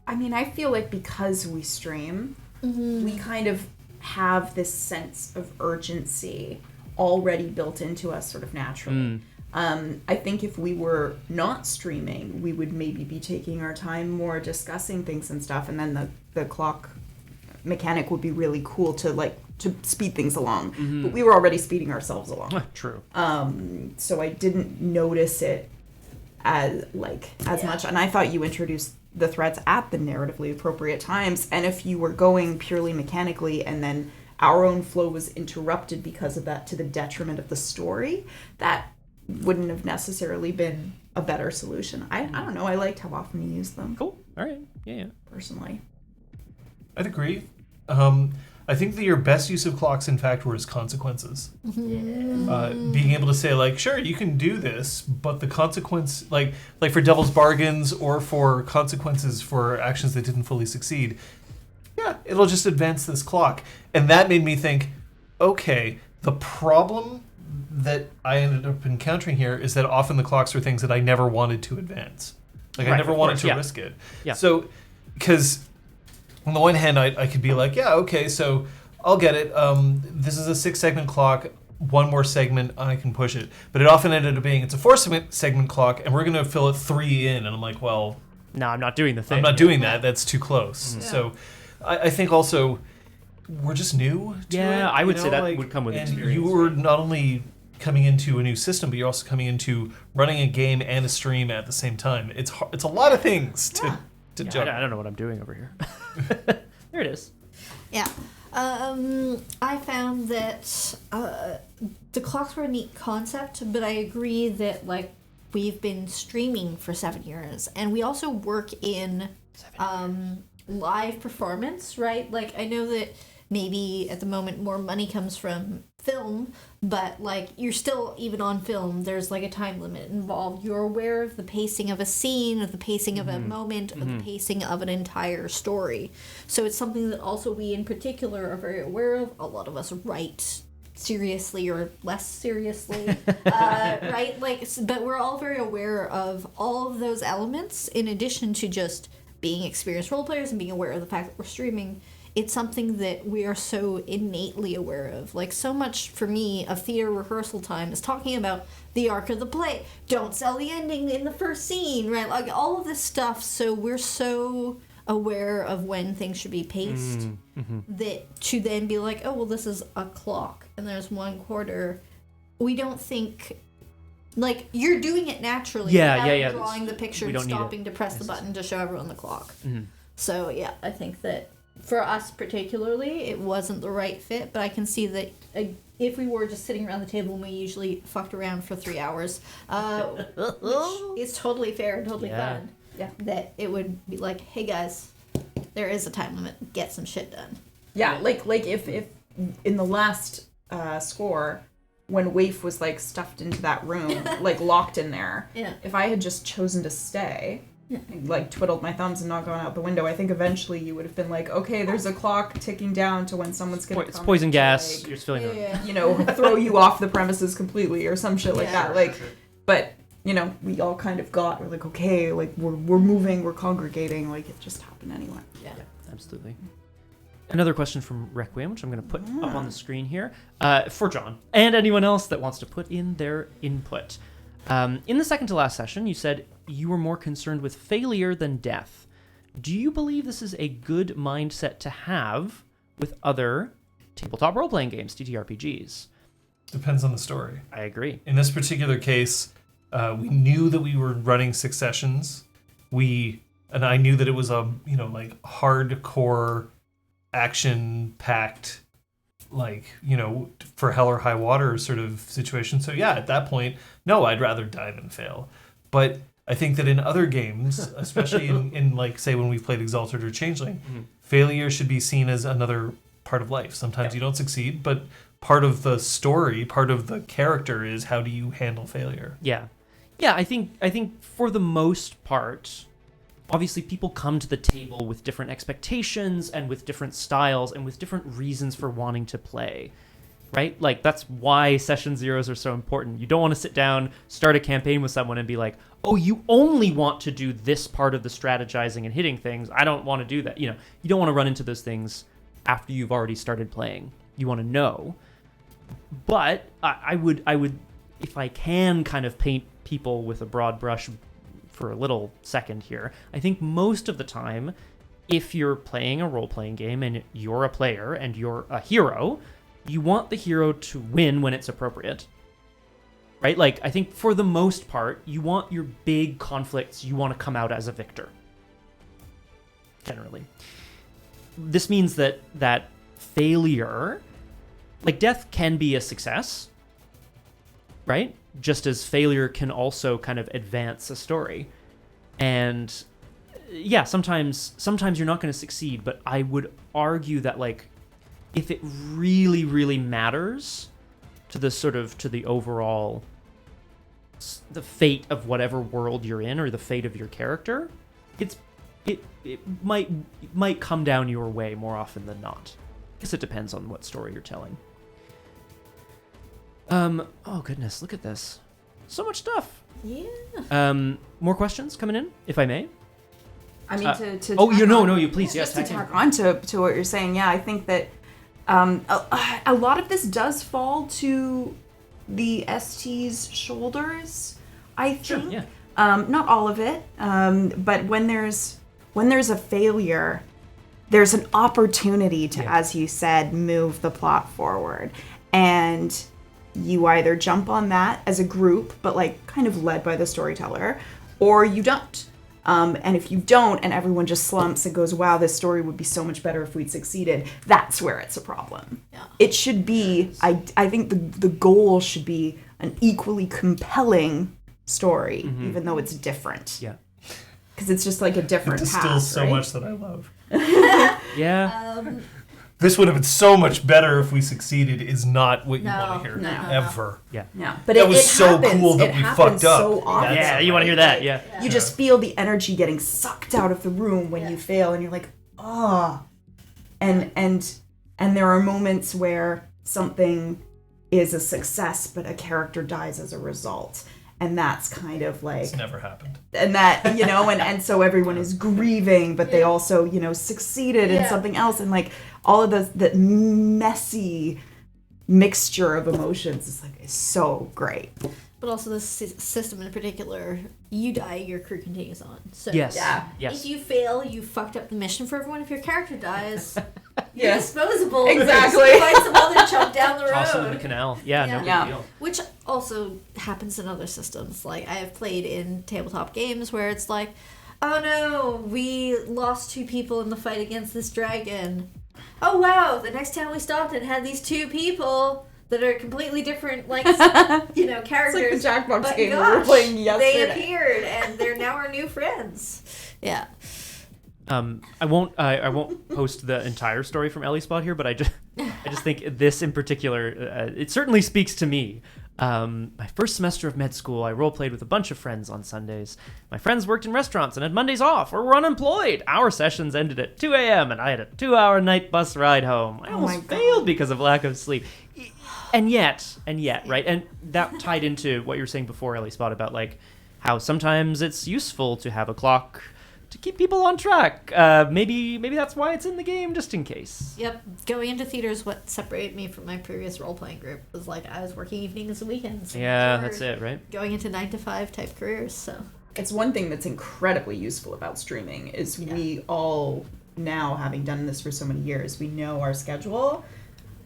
I mean, I feel like because we stream, we kind of have this sense of urgency already built into us sort of naturally. I think if we were not streaming, we would maybe be taking our time more discussing things and stuff, and then the clock mechanic would be really cool to speed things along. But we were already speeding ourselves along. True. So I didn't notice it as much, and I thought you introduced the threats at the narratively appropriate times, and if you were going purely mechanically and then our own flow was interrupted because of that to the detriment of the story, that wouldn't have necessarily been a better solution. I don't know. I liked how often you use them. Cool. All right. Yeah. Personally. I'd agree. I think that your best use of clocks, in fact, were as consequences. Being able to say, like, sure, you can do this, but the consequence, like for devil's bargains or for consequences for actions that didn't fully succeed, yeah, it'll just advance this clock. And that made me think, okay, the problem that I ended up encountering here is that often the clocks were things that I never wanted to advance. Like, I Right, never of wanted course, to yeah. risk it. Yeah. So, because on the one hand, I could be like, yeah, okay, so I'll get it. This is a 6-segment clock. One more segment, I can push it. But it often ended up being, it's a 4-segment clock, and we're going to fill it 3 in. And I'm like, well, No, I'm not doing the thing. I'm not doing that. That's too close. Mm-hmm. Yeah. So I think also we're just new to it. Yeah, I would say that like, would come with and experience. you were not only coming into a new system, but you're also coming into running a game and a stream at the same time. It's a lot of things to Yeah, juggle. I don't know what I'm doing over here. There it is. Yeah. I found that the clocks were a neat concept, but I agree that, like, we've been streaming for 7 years, and we also work in live performance, right? Like, I know that maybe at the moment more money comes from film, but, like, you're still, even on film, there's, like, a time limit involved. You're aware of the pacing of a scene, of the pacing of a moment, of the pacing of an entire story. So it's something that also we in particular are very aware of. A lot of us write seriously or less seriously, right? Like, but we're all very aware of all of those elements in addition to just being experienced role players and being aware of the fact that we're streaming. It's something that we are so innately aware of. Like, so much for me of theater rehearsal time is talking about the arc of the play. Don't sell the ending in the first scene, right? Like, all of this stuff. So we're so aware of when things should be paced that to then be like, oh, well, this is a clock and there's 1/4. We don't think, like, you're doing it naturally. Yeah, without yeah. drawing the picture We and don't need stopping to press the button to show everyone the clock. So, yeah, I think that for us particularly, it wasn't the right fit, but I can see that if we were just sitting around the table and we usually fucked around for 3 hours, which is totally fair and totally Yeah. fun, that it would be like, hey guys, there is a time limit, get some shit done. Yeah, like if in the last score, when Waif was like stuffed into that room, like locked in there, Yeah. if I had just chosen to stay, and, like, twiddled my thumbs and not gone out the window, I think eventually you would have been like, okay, there's a clock ticking down to when someone's gonna It's come poison and, gas. like, You're just feeling it. Yeah. you know, throw you off the premises completely or some shit like Yeah. that. Like, but you know, we all kind of we're like, okay, like we're moving, we're congregating, like it just happened anyway. Yeah. Absolutely. Another question from Requiem, which I'm going to put up on the screen here, for John and anyone else that wants to put in their input. In the second to last session, you said you were more concerned with failure than death. Do you believe this is a good mindset to have with other tabletop role-playing games, TTRPGs? Depends on the story. I agree. In this particular case, we knew that we were running 6 sessions. And I knew that it was a, like, hardcore, action-packed, like, for hell or high water sort of situation. So yeah, at that point, no, I'd rather die than fail. But I think that in other games, especially in like, say, when we've played Exalted or Changeling, failure should be seen as another part of life. Sometimes you don't succeed, but part of the story, part of the character is how do you handle failure? Yeah. Yeah, I think for the most part, obviously people come to the table with different expectations and with different styles and with different reasons for wanting to play, right? Like, that's why session zeros are so important. You don't want to sit down, start a campaign with someone and be like, oh, you only want to do this part of the strategizing and hitting things. I don't want to do that. You don't want to run into those things after you've already started playing. You want to know. But I would, if I can kind of paint people with a broad brush for a little second here, I think most of the time, if you're playing a role-playing game and you're a player and you're a hero, you want the hero to win when it's appropriate, right? Like, I think for the most part, you want your big conflicts, you want to come out as a victor, generally. This means that failure, like death can be a success, right? Just as failure can also kind of advance a story. And yeah, sometimes you're not going to succeed, but I would argue that like if it really, really matters to the overall, the fate of whatever world you're in or the fate of your character, it might come down your way more often than not. I guess it depends on what story you're telling. Oh goodness, look at this. So much stuff. Yeah. More questions coming in, if I may? I mean, to Oh, tack you on- you please, yes. just to tack on to what you're saying, yeah, I think that a lot of this does fall to the ST's shoulders, I think. Sure, yeah. Not all of it, but when there's a failure, there's an opportunity to, as you said, move the plot forward. And you either jump on that as a group, but like kind of led by the storyteller, or you don't. And if you don't, and everyone just slumps and goes, wow, this story would be so much better if we'd succeeded, that's where it's a problem. Yeah. It should be, I think the goal should be an equally compelling story, even though it's different. Yeah. Because it's just like a different It path, distills so right? much that I love. Yeah. This would have been so much better if we succeeded is not what you No, want to hear. no. Ever. Yeah. Yeah, but That it, was it so happens. cool that it we happens fucked up. so often. Yeah, you want to hear that, yeah. You just feel the energy getting sucked out of the room when you fail, and you're like, ah. And there are moments where something is a success, but a character dies as a result, and that's kind of like, It's never happened. and that and so everyone is grieving, but they also succeeded in something else, and like all of that messy mixture of emotions is so great. But also this system in particular, you die, your crew continues on. So Yes. Yeah. Yes. if you fail, you fucked up the mission for everyone. If your character dies, you're Yeah. disposable. Exactly. You find some other chump down the Toss it in the road. canal. Yeah, no Yeah. big Yeah. deal. Which also happens in other systems. Like I have played in tabletop games where it's like, oh no, we lost 2 people in the fight against this dragon. Oh wow, the next time we stopped and had these 2 people that are completely different, like characters. It's like the Jackbox but game we gosh, were playing yesterday. they appeared and they're now our new friends. Yeah. I won't post the entire story from Ellie's Spot here, but I just think this in particular, it certainly speaks to me. My first semester of med school, I role-played with a bunch of friends on Sundays. My friends worked in restaurants and had Mondays off or were unemployed. Our sessions ended at 2 a.m. and I had a 2-hour night bus ride home. I almost failed because of lack of sleep. And yet, right? And that tied into what you were saying before, Ellie Spot, about like how sometimes it's useful to have a clock to keep people on track. Maybe that's why it's in the game, just in case. Yep. Going into theaters, what separated me from my previous role-playing group was like I was working evenings and weekends. And Yeah, they were that's it, right? Going into 9-to-5 type careers, so. It's one thing that's incredibly useful about streaming is we all now, having done this for so many years, we know our schedule.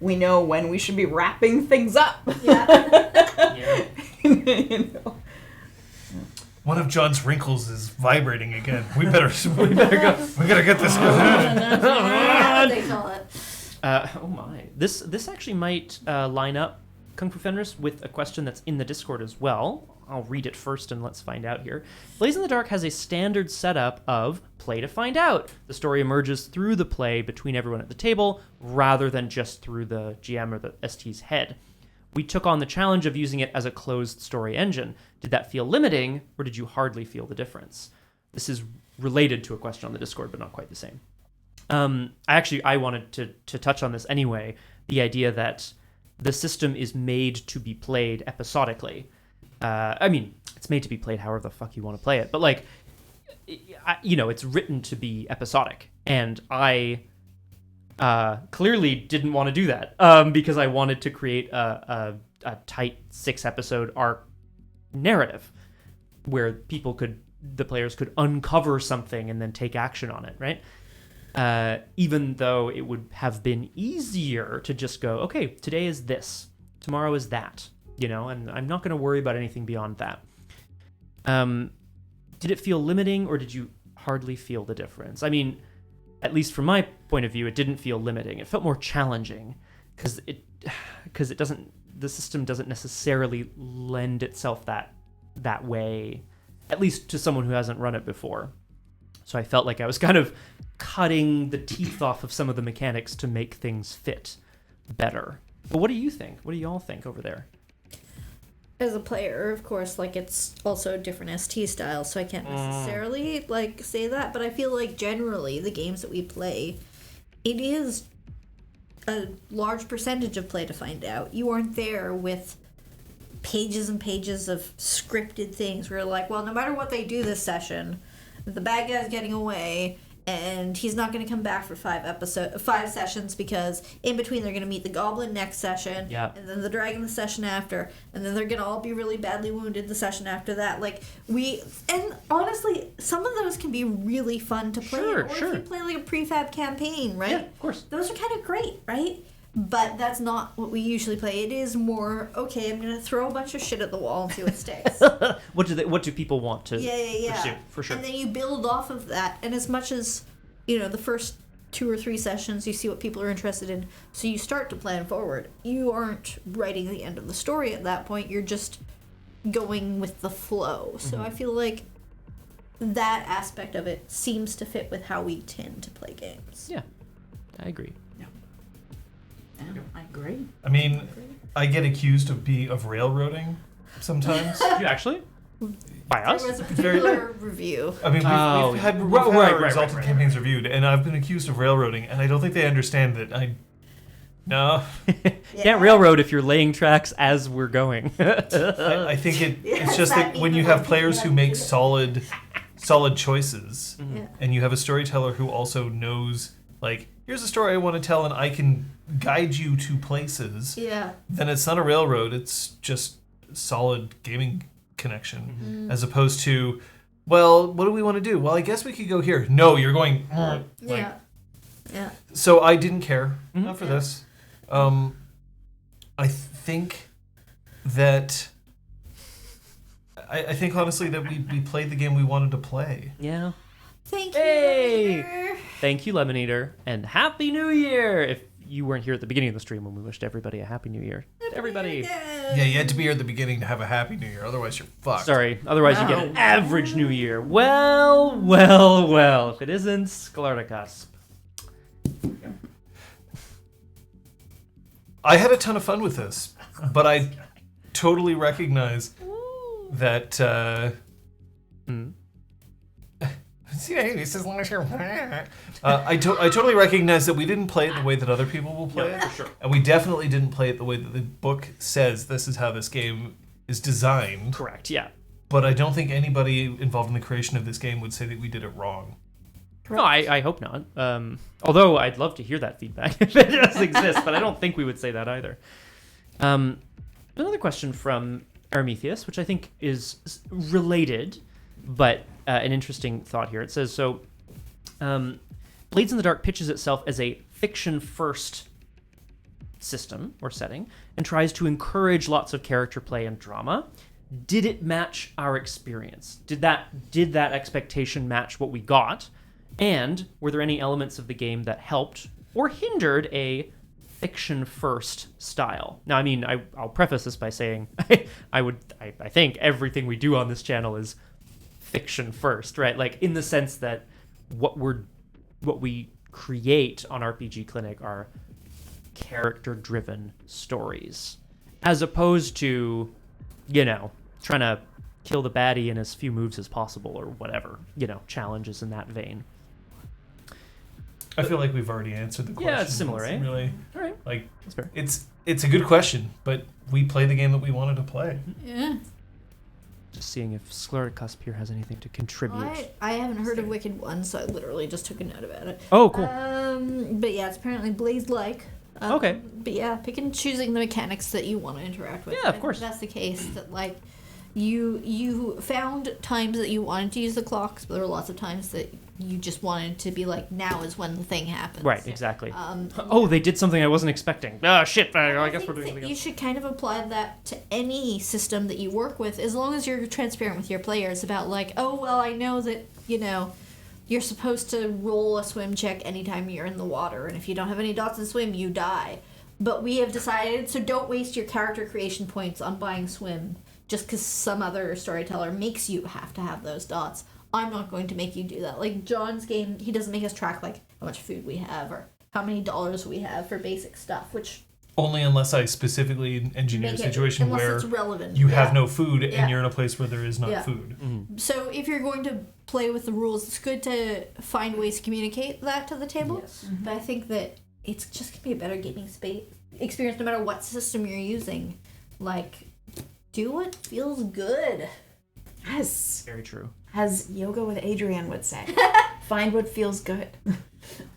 We know when we should be wrapping things up. Yeah. Yeah. One of John's wrinkles is vibrating again. We better go. We gotta get this going. They call it. Oh my. This actually might line up, Kung Fu Fenris, with a question that's in the Discord as well. I'll read it first and let's find out here. Blaze in the Dark has a standard setup of play to find out. The story emerges through the play between everyone at the table rather than just through the GM or the ST's head. We took on the challenge of using it as a closed story engine. Did that feel limiting, or did you hardly feel the difference? This is related to a question on the Discord, but not quite the same. I wanted to touch on this anyway, the idea that the system is made to be played episodically. It's made to be played however the fuck you want to play it, but like, it's written to be episodic, and I clearly didn't want to do that because I wanted to create a tight 6-episode arc narrative where the players could uncover something and then take action on it, right? Even though it would have been easier to just go, okay, today is this, tomorrow is that, and I'm not going to worry about anything beyond that. Did it feel limiting, or did you hardly feel the difference? I mean, at least from my point of view, it didn't feel limiting. It felt more challenging because the system doesn't necessarily lend itself that way, at least to someone who hasn't run it before. So I felt like I was kind of cutting the teeth off of some of the mechanics to make things fit better. But what do you think? What do y'all think over there? As a player, of course, like, it's also a different ST style, so I can't necessarily, like, say that, but I feel like generally the games that we play, it is a large percentage of play to find out. You aren't there with pages and pages of scripted things where you're like, well, no matter what they do this session, the bad guy's getting away, and he's not going to come back for 5 sessions, because in between they're going to meet the goblin next session, and then the dragon the session after, and then they're going to all be really badly wounded the session after that. Like, and honestly, some of those can be really fun to play. Or if you play like a prefab campaign, right? Yeah, of course. Those are kind of great, right? But that's not what we usually play. It is more, okay, I'm going to throw a bunch of shit at the wall and see what sticks. What do people want to pursue? For sure. And then you build off of that. And as much as, the first 2 or 3 sessions, you see what people are interested in, so you start to plan forward. You aren't writing the end of the story at that point. You're just going with the flow. So I feel like that aspect of it seems to fit with how we tend to play games. Yeah, I agree. I agree. I mean, I get accused of railroading sometimes. You actually? By us? There was a particular review. I mean, we've had our Exalted campaigns reviewed, and I've been accused of railroading, and I don't think they understand that No. Can't railroad if you're laying tracks as we're going. I think it's just that when you have players who make solid choices, and you have a storyteller who also knows, like, here's a story I want to tell and I can guide you to places, then it's not a railroad, it's just solid gaming connection. As opposed to, well, what do we want to do? Well, I guess we could go here. No, you're going... So I didn't care, not for this. I think that... I think, honestly, that we played the game we wanted to play. Yeah. Thank you, Lemonator. Thank you, Lemonator, and Happy New Year! If you weren't here at the beginning of the stream when we wished everybody a Happy New Year. Everybody. Yeah, you had to be here at the beginning to have a Happy New Year, otherwise you're fucked. Sorry, otherwise you get an average New Year. Well, if it isn't Sklarticusp. I had a ton of fun with this, but I totally recognize that... I totally recognize that we didn't play it the way that other people will play it. For sure. And we definitely didn't play it the way that the book says this is how this game is designed. Correct, yeah. But I don't think anybody involved in the creation of this game would say that we did it wrong. No, I hope not. Although I'd love to hear that feedback if it does exist, but I don't think we would say that either. Another question from Aramithius, which I think is related, but an interesting thought here. It says, Blades in the Dark pitches itself as a fiction-first system or setting and tries to encourage lots of character play and drama. Did it match our experience? Did that expectation match what we got? And were there any elements of the game that helped or hindered a fiction-first style? Now, I mean, I'll preface this by saying I think everything we do on this channel is fiction first, right? Like, in the sense that what we create on RPGClinic are character-driven stories, as opposed to, trying to kill the baddie in as few moves as possible or whatever, challenges in that vein. I feel like we've already answered the question. Yeah, it's similar, eh? Really, all right. Like, that's fair. It's a good question, but we played the game that we wanted to play. Yeah. Just seeing if Sklarticusp here has anything to contribute. I haven't heard of Wicked 1, so I literally just took a note about it. Oh, cool. But yeah, it's apparently Blaze-like. Okay. But yeah, pick and choosing the mechanics that you want to interact with. Yeah, of course. If that's the case, that like you found times that you wanted to use the clocks, but there were lots of times that you just wanted to be like, now is when the thing happens. Right, exactly. They did something I wasn't expecting. Oh, shit, I guess we're doing something else. You should kind of apply that to any system that you work with, as long as you're transparent with your players about like, oh, well, I know that, you're supposed to roll a swim check anytime you're in the water, and if you don't have any dots in swim, you die. But we have decided, so don't waste your character creation points on buying swim just because some other storyteller makes you have to have those dots. I'm not going to make you do that. Like John's game, he doesn't make us track like how much food we have or how many dollars we have for basic stuff, which Only unless I specifically engineer a make it, situation unless where it's relevant. you have Yeah. no food Yeah. and you're in a place where there is not Yeah. food. So if you're going to play with the rules, it's good to find ways to communicate that to the table. Yes. But I think that it's just gonna be a better gaming experience no matter what system you're using. Like, do what feels good. Yes. Very true. As Yoga with Adrian would say, find what feels good.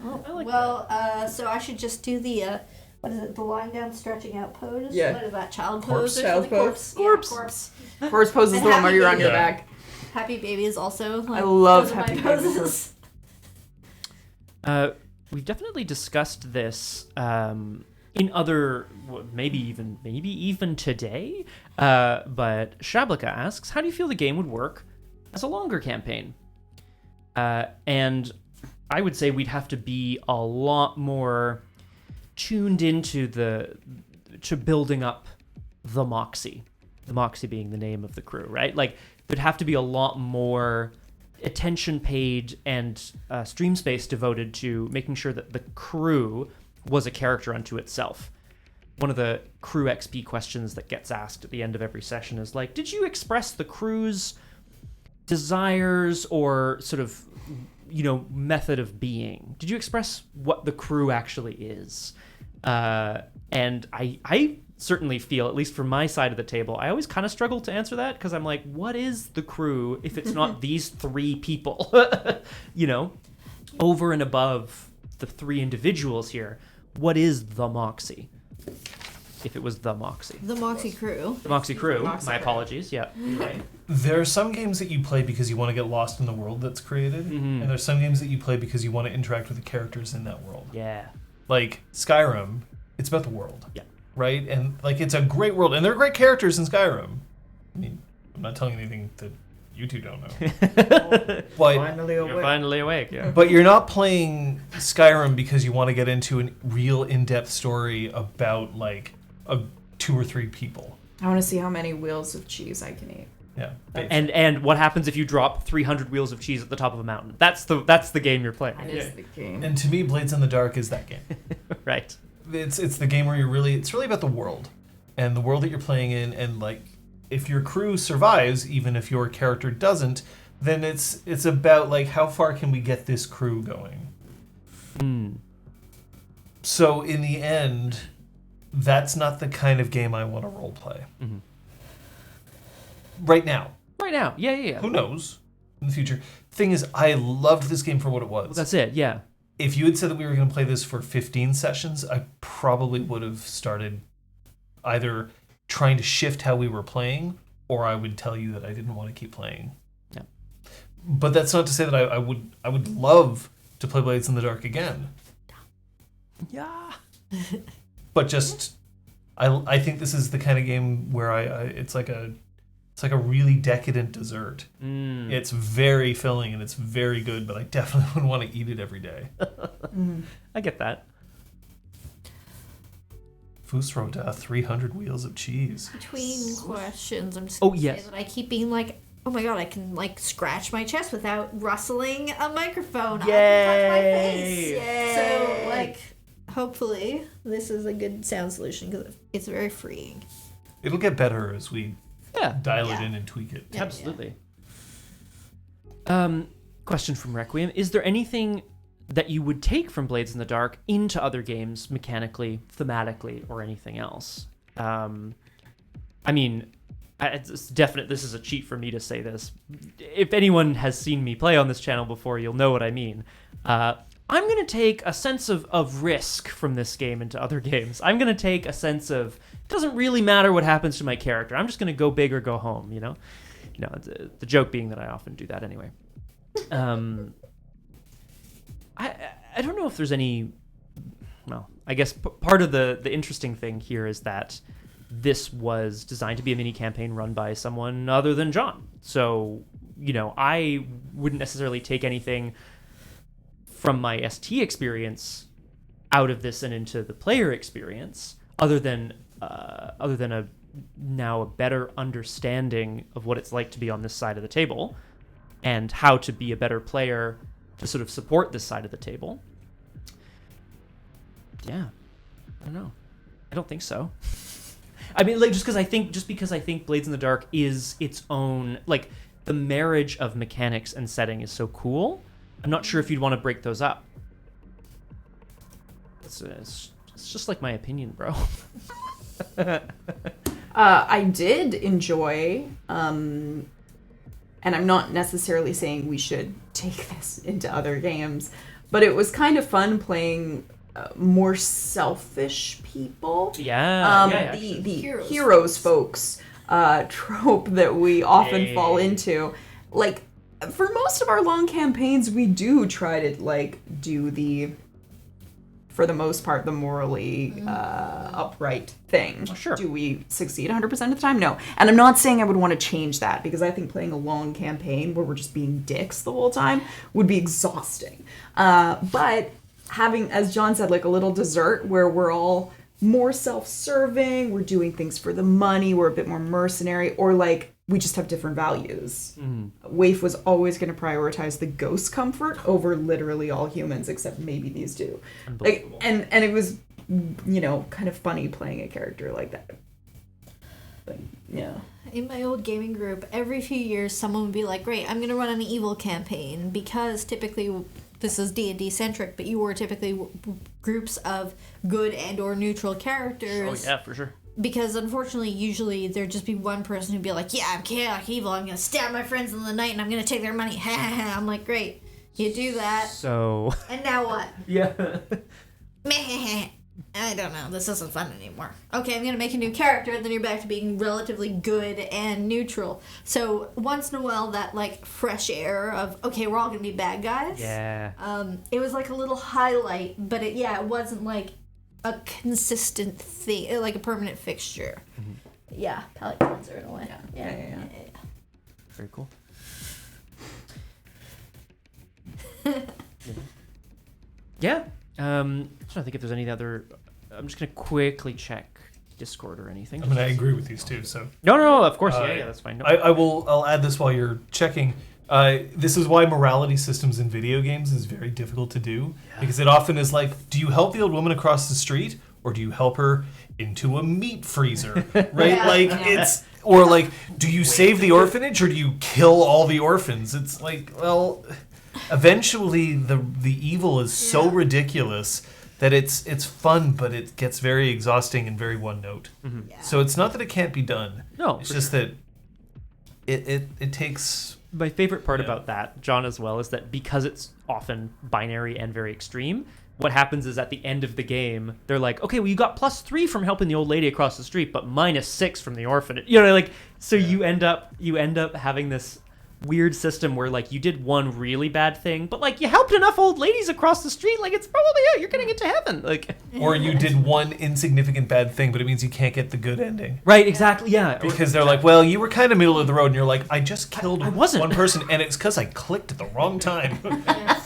Oh, I like so I should just do the what is it? The lying down, stretching out pose. Yeah. What is that? Child Corpse. pose. Or Child something? pose. Corpse. Corpse. Yeah, corpse. Horse pose is And the one where happy you're on your baby. back. Happy baby is also. Like, I love those are my happy baby poses. We've definitely discussed this in other, maybe even today. But Shablika asks, how do you feel the game would work as a longer campaign? And I would say we'd have to be a lot more tuned into to building up the Moxie. The Moxie being the name of the crew, right? Like, there'd have to be a lot more attention paid and stream space devoted to making sure that the crew was a character unto itself. One of the crew XP questions that gets asked at the end of every session is like, did you express the crew's desires or sort of, method of being? Did you express what the crew actually is? And I certainly feel, at least from my side of the table, I always kind of struggle to answer that because I'm like, what is the crew if it's not these three people? Over and above the three individuals here, what is the Moxie? If it was the Moxie. The Moxie crew. The Moxie crew. Moxie My crew. apologies. Yeah. Right. There are some games that you play because you want to get lost in the world that's created, and there's some games that you play because you want to interact with the characters in that world. Yeah. Like Skyrim, it's about the world. Yeah. Right? And like it's a great world, and there are great characters in Skyrim. I mean, I'm not telling you anything that you two don't know. But Finally You're finally awake. Yeah. But you're not playing Skyrim because you want to get into a real in-depth story about like 2 or 3 people. I want to see how many wheels of cheese I can eat. Yeah. And what happens if you drop 300 wheels of cheese at the top of a mountain? That's the game you're playing. That is the game. And to me, Blades in the Dark is that game. Right. It's the game where it's really about the world and the world that you're playing in, and like if your crew survives, even if your character doesn't, then it's about like how far can we get this crew going. So in the end, that's not the kind of game I want to role play. Right now. Right now. Yeah. Who knows in the future? Thing is, I loved this game for what it was. Well, that's it. Yeah. If you had said that we were going to play this for 15 sessions, I probably would have started either trying to shift how we were playing, or I would tell you that I didn't want to keep playing. Yeah. But that's not to say that I would love to play Blades in the Dark again. Yeah. But just I think this is the kind of game where it's like a really decadent dessert. It's very filling and it's very good, but I definitely wouldn't want to eat it every day. I get that. Foos wrote 300 wheels of cheese. Between questions, I'm just Oh, gonna yes. say that I keep being like, oh my god, I can like scratch my chest without rustling a microphone. I can touch my face. Yay. So like, hopefully this is a good sound solution because it's very freeing. It'll get better as we Yeah. dial it Yeah. in and tweak it. Yeah. Absolutely. Question from Requiem. Is there anything that you would take from Blades in the Dark into other games, mechanically, thematically, or anything else? I mean, it's definite. This is a cheat for me to say this. If anyone has seen me play on this channel before, you'll know what I mean. I'm going to take a sense of risk from this game into other games. I'm going to take a sense of, it doesn't really matter what happens to my character. I'm just going to go big or go home, you know? The joke being that I often do that anyway. I don't know if there's any... Well, I guess part of the interesting thing here is that this was designed to be a mini campaign run by someone other than John. So, I wouldn't necessarily take anything from my ST experience out of this and into the player experience, other than a better understanding of what it's like to be on this side of the table and how to be a better player to sort of support this side of the table. Yeah, I don't know. I don't think so. I mean, like, just because I think Blades in the Dark is its own, like, the marriage of mechanics and setting is so cool. I'm not sure if you'd want to break those up. It's just like my opinion, bro. I did enjoy, and I'm not necessarily saying we should take this into other games, but it was kind of fun playing more selfish people. Yeah. The heroes folks trope that we often fall into. Like, for most of our long campaigns, we do try to, like, do the, for the most part, the morally upright thing. Oh, sure. Do we succeed 100% of the time? No. And I'm not saying I would want to change that, because I think playing a long campaign where we're just being dicks the whole time would be exhausting. But having, as John said, like a little dessert where we're all more self-serving, we're doing things for the money, we're a bit more mercenary, or like we just have different values. Waif was always going to prioritize the ghost comfort over literally all humans, except maybe these two. Like, and it was, you know, kind of funny playing a character like that. But yeah. In my old gaming group, every few years someone would be like, great, I'm going to run an evil campaign, because typically this is D&D centric, but you were typically groups of good and or neutral characters. Oh yeah, for sure. Because unfortunately, usually there'd just be one person who'd be like, yeah, I'm chaotic evil, I'm going to stab my friends in the night and I'm going to take their money. I'm like, great, you do that. So. And now what? Yeah. I don't know, this isn't fun anymore. Okay, I'm going to make a new character, and then you're back to being relatively good and neutral. So once in a while, that, like, fresh air of, okay, we're all going to be bad guys. Yeah. It was like a little highlight, but it wasn't like a consistent thing, like a permanent fixture. Yeah, palate cleanser in a way. Yeah. Very cool. Yeah. I'm trying to think if there's any other. I'm just gonna quickly check Discord or anything. I mean, I agree with these two. So no, of course, yeah, that's fine. No. I'll add this while you're checking. This is why morality systems in video games is very difficult to do, because it often is like, do you help the old woman across the street, or do you help her into a meat freezer, right? It's, or like, do you save the orphanage, or do you kill all the orphans? It's like, well, eventually the evil is so ridiculous that it's fun, but it gets very exhausting and very one note. So it's not that it can't be done. No, it's just that it takes. My favorite part about that, John, as well, is that because it's often binary and very extreme, what happens is at the end of the game, they're like, okay, well, you got +3 from helping the old lady across the street, but -6 from the orphanage. You know, like, so you end up having this weird system where, like, you did one really bad thing, but, like, you helped enough old ladies across the street, like, it's probably you're gonna get to heaven, like. Or you did one insignificant bad thing, but it means you can't get the good ending. Right, exactly, yeah. Because they're like, well, you were kind of middle of the road, and you're like, I just killed wasn't. one person, and it's because I clicked at the wrong time.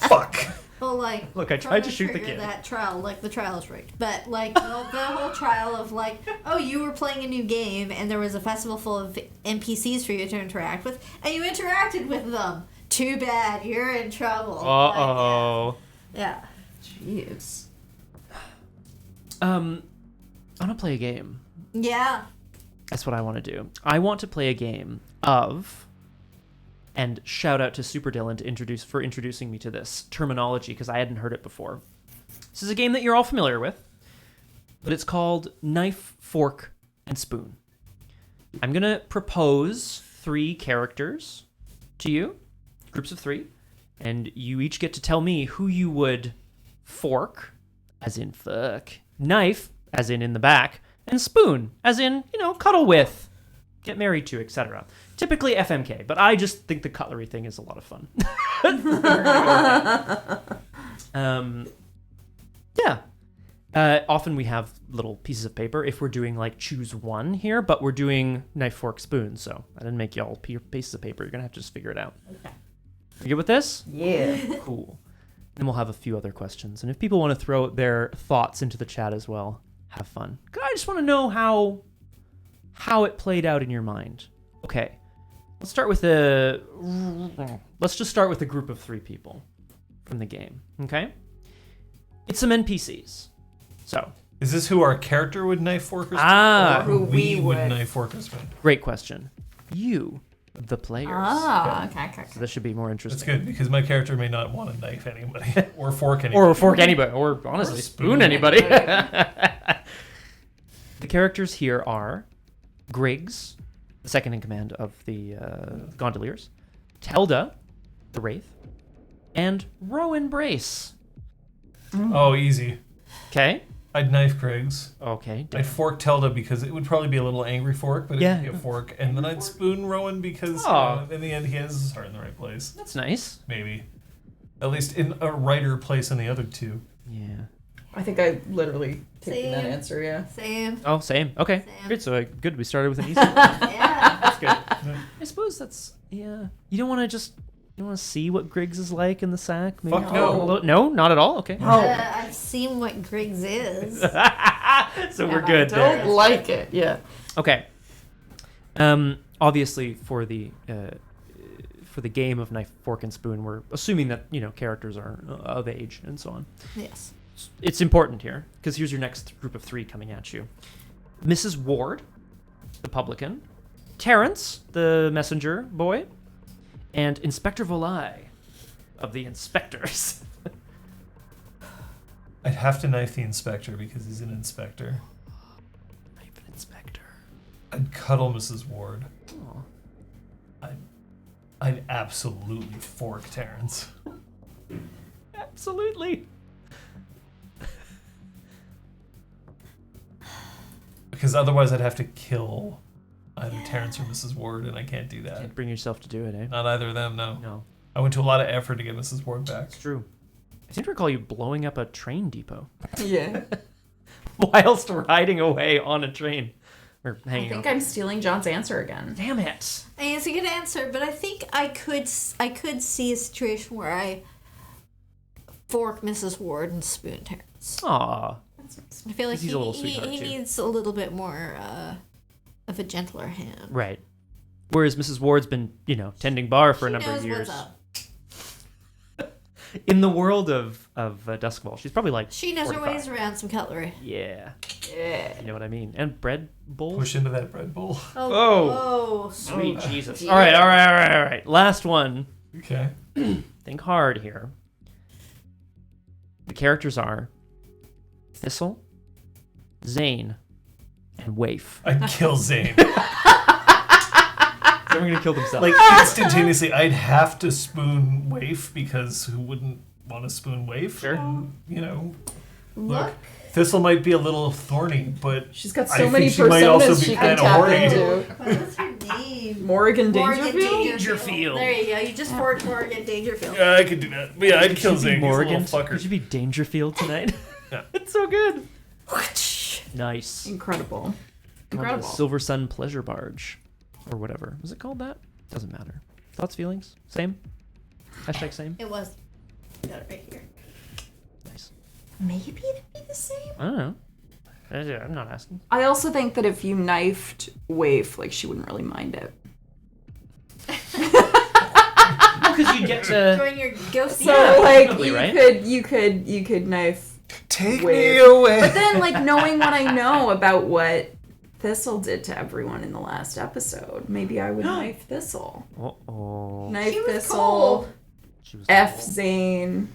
Fuck. Well, like, look, I tried to shoot the kid. That trial, like, the trial is rigged. But, like, the whole trial of, like, oh, you were playing a new game, and there was a festival full of NPCs for you to interact with, and you interacted with them. Too bad, you're in trouble. Uh-oh. Like, yeah. Jeez. I want to play a game. Yeah. That's what I want to do. I want to play a game of... And shout out to Super Dylan for introducing me to this terminology, because I hadn't heard it before. This is a game that you're all familiar with, but it's called Knife, Fork, and Spoon. I'm going to propose 3 characters to you, groups of 3, and you each get to tell me who you would fork, as in fuck, knife, as in the back, and spoon, as in, cuddle with, get married to, etc. Typically FMK, but I just think the cutlery thing is a lot of fun. Often we have little pieces of paper if we're doing like choose one here, but we're doing knife, fork, spoon, so I didn't make y'all pieces of paper. You're gonna have to just figure it out. Okay. You good with this? Yeah. Cool. Then we'll have a few other questions. And if people want to throw their thoughts into the chat as well, have fun. I just want to know how it played out in your mind. Okay. Let's just start with a group of 3 people from the game. Okay? It's some NPCs. So, Is this who our character would knife, fork, or spoon? Ah. Or who Who we we would would. knife, fork, or spoon? great question. You, the players. Okay. So this should be more That's interesting. good, because my character may not want to knife anybody. Or fork anybody. Or fork anybody, or honestly, Or spoon spoon anybody. The characters here are Griggs, the second in command of the Gondoliers, Telda, the Wraith, and Rowan Brace. Oh, easy. Okay? I'd knife Griggs. Okay. I'd fork Telda because it would probably be a little angry fork, but Yeah. it'd be a fork. And then I'd spoon Rowan because in the end he has his heart in the right place. That's nice. Maybe. At least in a righter place than the other 2. Yeah. I think I literally taken that Same. answer, yeah. Same. Oh, same. Okay. Same. Good. So good. We started with an easy. Yeah. That's good. I suppose that's You don't want to see what Griggs is like in the sack. Maybe Fuck no. No, not at all. Okay. I've seen what Griggs is. So we're good Don't there. like it, yeah. Okay. Obviously, for the game of knife, fork, and spoon, we're assuming that characters are of age and so on. Yes. It's important here because here's your next group of 3 coming at you: Mrs. Ward, the publican; Terrence, the messenger boy; and Inspector Volai of the inspectors. I'd have to knife the inspector because he's an inspector. Knife an inspector. I'd cuddle Mrs. Ward. Aw. I'd absolutely fork Terrence. Absolutely. Because otherwise I'd have to kill either Terrence or Mrs. Ward, and I can't do that. Can't bring yourself to do it, eh? Not either of them, no. No. I went to a lot of effort to get Mrs. Ward back. It's true. I seem to recall you blowing up a train depot Yeah. whilst riding away on a train. Or I hanging think on. I'm stealing John's answer again. Damn it. And it's a good answer, but I think I could see a situation where I fork Mrs. Ward and spoon Terrence. Aw. I feel like He's a little sweetheart, he too. needs a little bit more of a gentler hand. Right. Whereas Mrs. Ward's been, tending bar for a She number knows of years. what's up. In the world of Duskfall, she's probably like She knows her 45. ways around some cutlery. Yeah. Yeah. You know what I mean? And bread bowls? Push into that bread bowl. Oh. Sweet Oh. Jesus. All right. Last one. Okay. Think hard here. The characters are Thistle, Zane, and Waif. I'd kill Zane. They're gonna kill themselves. Like, instantaneously, I'd have to spoon Waif, because who wouldn't want to spoon Waif? Sure. And, Look. look, Thistle might be a little thorny, but She's got I so many think she might also personas be she kinda can tap horny. into. What's her name? Morgan Morgan Dangerfield? Dangerfield. There you go. You just forked Morgan Dangerfield. yeah, I could do that. But yeah, I'd kill Could you be Zane. He's a Morgan. little fucker. Could you be Dangerfield tonight? Yeah. It's so good. Nice. Incredible. Come on to the Incredible. Silver Sun Pleasure Barge, or whatever. Was it called that? Doesn't matter. Thoughts, feelings? Same? Hashtag same? It was. Got it right here. Nice. Maybe it'd be the same. I don't know. I'm not asking. I also think that if you knifed Waif, like, she wouldn't really mind it. Because you get to... Join your ghosty. So Yeah, like probably, you right? could knife. Take Waif. me away. But then like knowing what I know about what Thistle did to everyone in the last episode, maybe I would knife Thistle. Uh-oh. Knife She was Thistle, cold. She was F cold. Zane,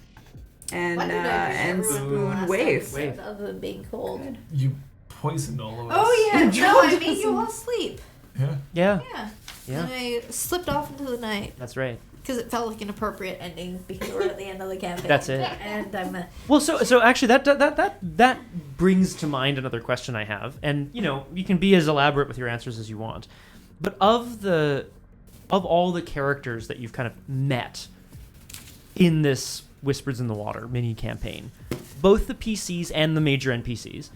and Why did I just and remember Spoon last Waif. episode Other than being cold. You poisoned all of us. Oh yeah. No, I made you all sleep. Yeah. Yeah, Yeah. Yeah. And I slipped off into the night that's right. because it felt like an appropriate ending because we're at the end of the campaign. That's it. And I'm Well, so actually, that brings to mind another question I have, and you can be as elaborate with your answers as you want, but of all the characters that you've kind of met in this Whispers in the Water mini campaign, both the PCs and the major NPCs,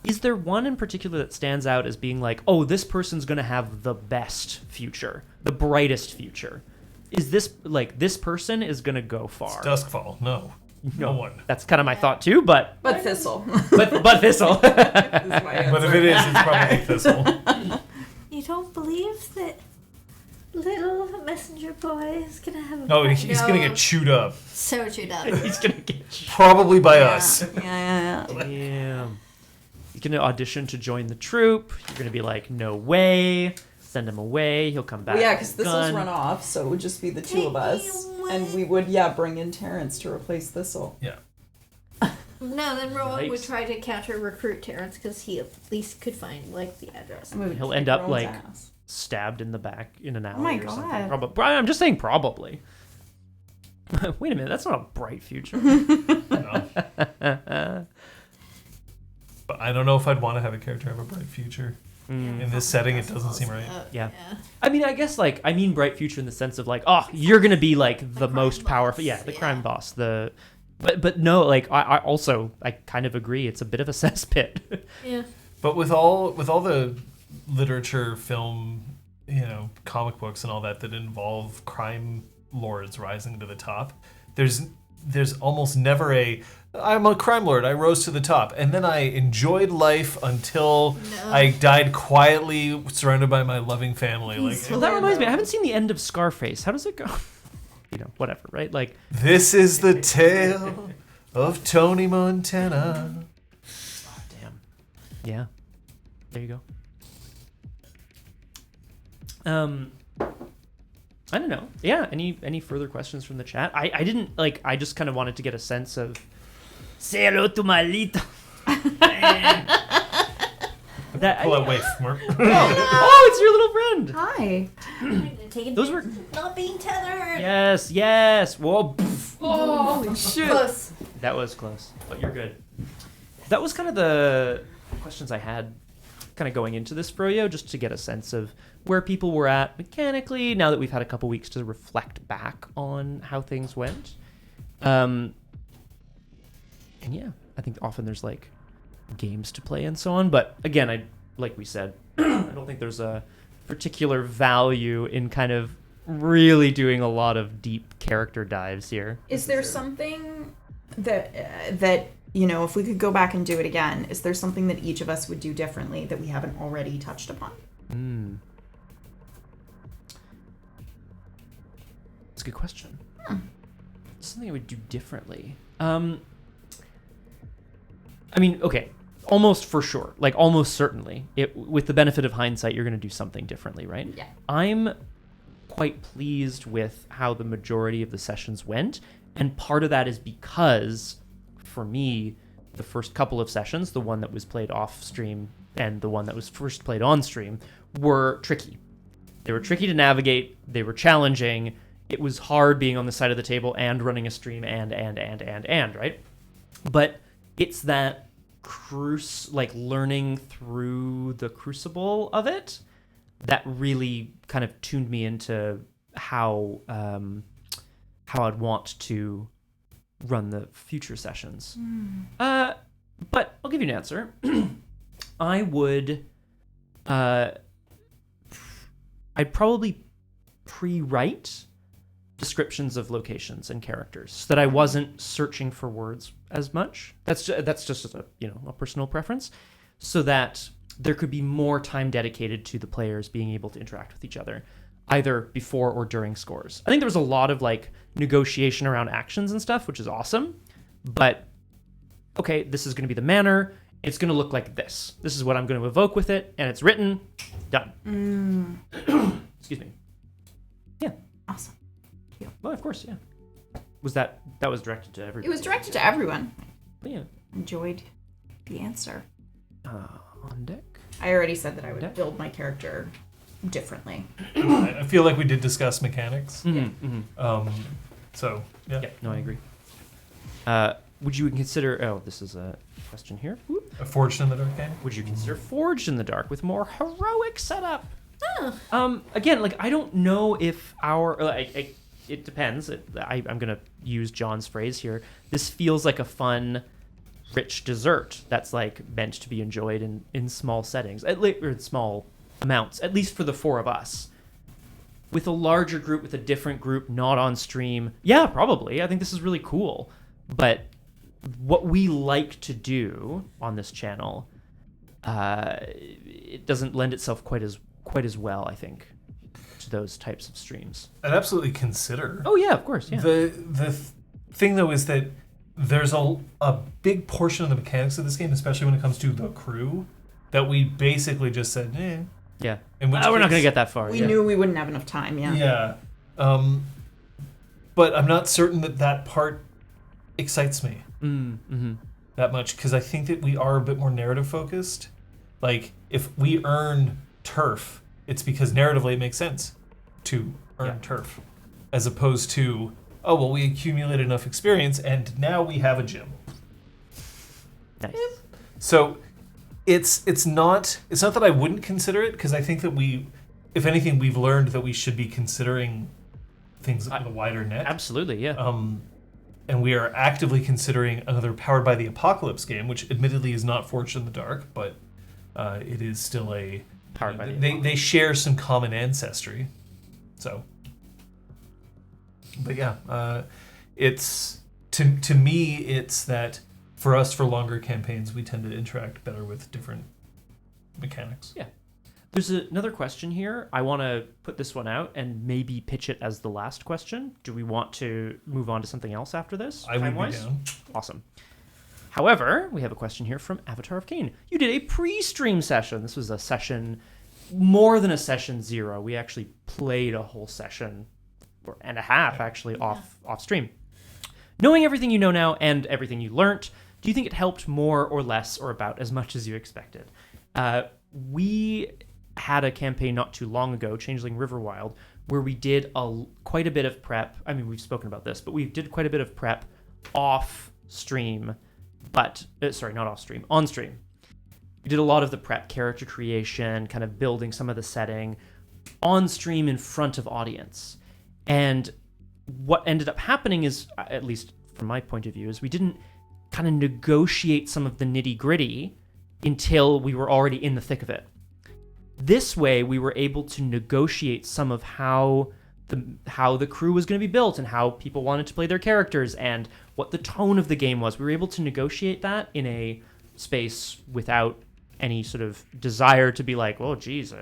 is there one in particular that stands out as being like, oh, this person's gonna have the best future, the brightest future? Is this like this person is gonna go far? Duskfall. No. No one. That's kind of my thought too, but Thistle. but Thistle. But if it is, it's probably Thistle. You don't believe that little messenger boy is gonna have a No, he's gonna get chewed up. so chewed up. He's gonna get Probably by us. Yeah. Damn. You're gonna audition to join the troop. You're gonna be like, no way. Send him away. He'll come back. Well, yeah, with because a Thistle's gun. run off, so it would just be the two Take of us. me And we would, bring in Terrence to replace Thistle. Yeah. No, then Rowan would Yikes. try to counter recruit Terrence because he at least could find like the address. And we would He'll kick end up, Rowan's like, ass. Stabbed in the back in an alley my or something. God. Probably. I'm just saying probably. Wait a minute, that's not a bright future. No. But I don't know if I'd want to have a character have a bright future. In this setting, it doesn't seem right. Yeah. I mean, I guess like I mean bright future in the sense of like, oh, you're gonna be like the most crime powerful. boss, Yeah, the yeah. crime boss. But no, like I also I kind of agree. It's a bit of a cesspit. Yeah. But with all the literature, film, comic books and all that involve crime lords rising to the top, there's almost never I'm a crime lord, I rose to the top, and then I enjoyed life until I died quietly surrounded by my loving family. Well, that reminds me, I haven't seen the end of Scarface. How does it go? Whatever, right? Like, this is the tale of Tony Montana. oh, damn. Yeah. There you go. I don't know. Yeah. Any further questions from the chat? I didn't I just kind of wanted to get a sense of say hello to my little. Pull that way, Smurf. Oh, it's your little friend. Hi. Those were not being tethered. yes. Whoa. Pff. Oh shit. Close. That was close, but you're good. That was kind of the questions I had kind of going into this FroYo, just to get a sense of where people were at mechanically now that we've had a couple weeks to reflect back on how things went. And yeah, I think often there's like games to play and so on, but again, like we said, I don't think there's a particular value in kind of really doing a lot of deep character dives here. Is there something that if we could go back and do it again, is there something that each of us would do differently that we haven't already touched upon? That's a good question. Something I would do differently. I mean, okay, almost for sure, like almost certainly, with the benefit of hindsight, you're going to do something differently, right? Yeah. I'm quite pleased with how the majority of the sessions went, and part of that is because, for me, the first couple of sessions, the one that was played off stream and the one that was first played on stream, were tricky. They were tricky to navigate. They were challenging. It was hard being on the side of the table and running a stream and, right? But it's that learning through the crucible of it that really kind of tuned me into how I'd want to run the future sessions. But I'll give you an answer. I would I'd probably pre-write descriptions of locations and characters so that I wasn't searching for words as much. That's just a personal preference, so that there could be more time dedicated to the players being able to interact with each other, either before or during scores. I think there was a lot of like negotiation around actions and stuff, which is awesome. But okay, this is going to be the manner. It's going to look like this. This is what I'm going to evoke with it, and it's written. Done. Excuse me. Yeah. Awesome. Well, of course, yeah. That was directed to everyone? It was directed to everyone. But yeah. Enjoyed the answer. On deck. I already said that I would Yeah. build my character differently. I feel like we did discuss mechanics. So, yeah. Yeah, no, I agree. Would you consider... Oh, this is a question here. Whoop. A Forged in the Dark game? Would you consider Forged in the Dark with more heroic setup? Again, like, I don't know if it depends. I'm going to use John's phrase here. This feels like a fun, rich dessert that's, like, meant to be enjoyed in small settings, or in small amounts, at least for the four of us. With a larger group, with a different group, not on stream, yeah, probably. I think this is really cool. But what we like to do on this channel, it doesn't lend itself quite as well, I think, to those types of streams. I'd absolutely consider. Oh yeah, of course. Yeah. The thing though is that there's a big portion of the mechanics of this game, especially when it comes to the crew, that we basically just said, Yeah. In which We're not case- going to get that far. We yeah. knew we wouldn't have enough time. Yeah. Yeah. But I'm not certain that part excites me that much, because I think that we are a bit more narrative focused. Like, if we earn turf, it's because narratively it makes sense to earn turf, as opposed to, oh, well, we accumulated enough experience and now we have a gym. Nice. So it's not that I wouldn't consider it, because I think that if anything, we've learned that we should be considering things with a wider net. Absolutely, yeah. And we are actively considering another Powered by the Apocalypse game, which admittedly is not Forged in the Dark, but it is still a... Powered by the they share some common ancestry. So... But yeah, it's... To me, it's that for us, for longer campaigns, we tend to interact better with different mechanics. Yeah. There's another question here. I want to put this one out and maybe pitch it as the last question. Do we want to move on to something else after this? I would be time-wise? down. Awesome. However, we have a question here from Avatar of Cain. You did a pre-stream session. This was a session, more than a session 0. We actually played a whole session and a half, actually, off stream. Knowing everything you know now and everything you learnt, do you think it helped more or less or about as much as you expected? We had a campaign not too long ago, Changeling Riverwild, where we did quite a bit of prep. I mean, we've spoken about this, but we did quite a bit of prep off stream, but not off stream, on stream. We did a lot of the prep, character creation, kind of building some of the setting on stream in front of audience. And what ended up happening is, at least from my point of view, is we didn't kind of negotiate some of the nitty-gritty until we were already in the thick of it. This way, we were able to negotiate some of how the crew was going to be built and how people wanted to play their characters and what the tone of the game was. We were able to negotiate that in a space without any sort of desire to be like, oh, geez,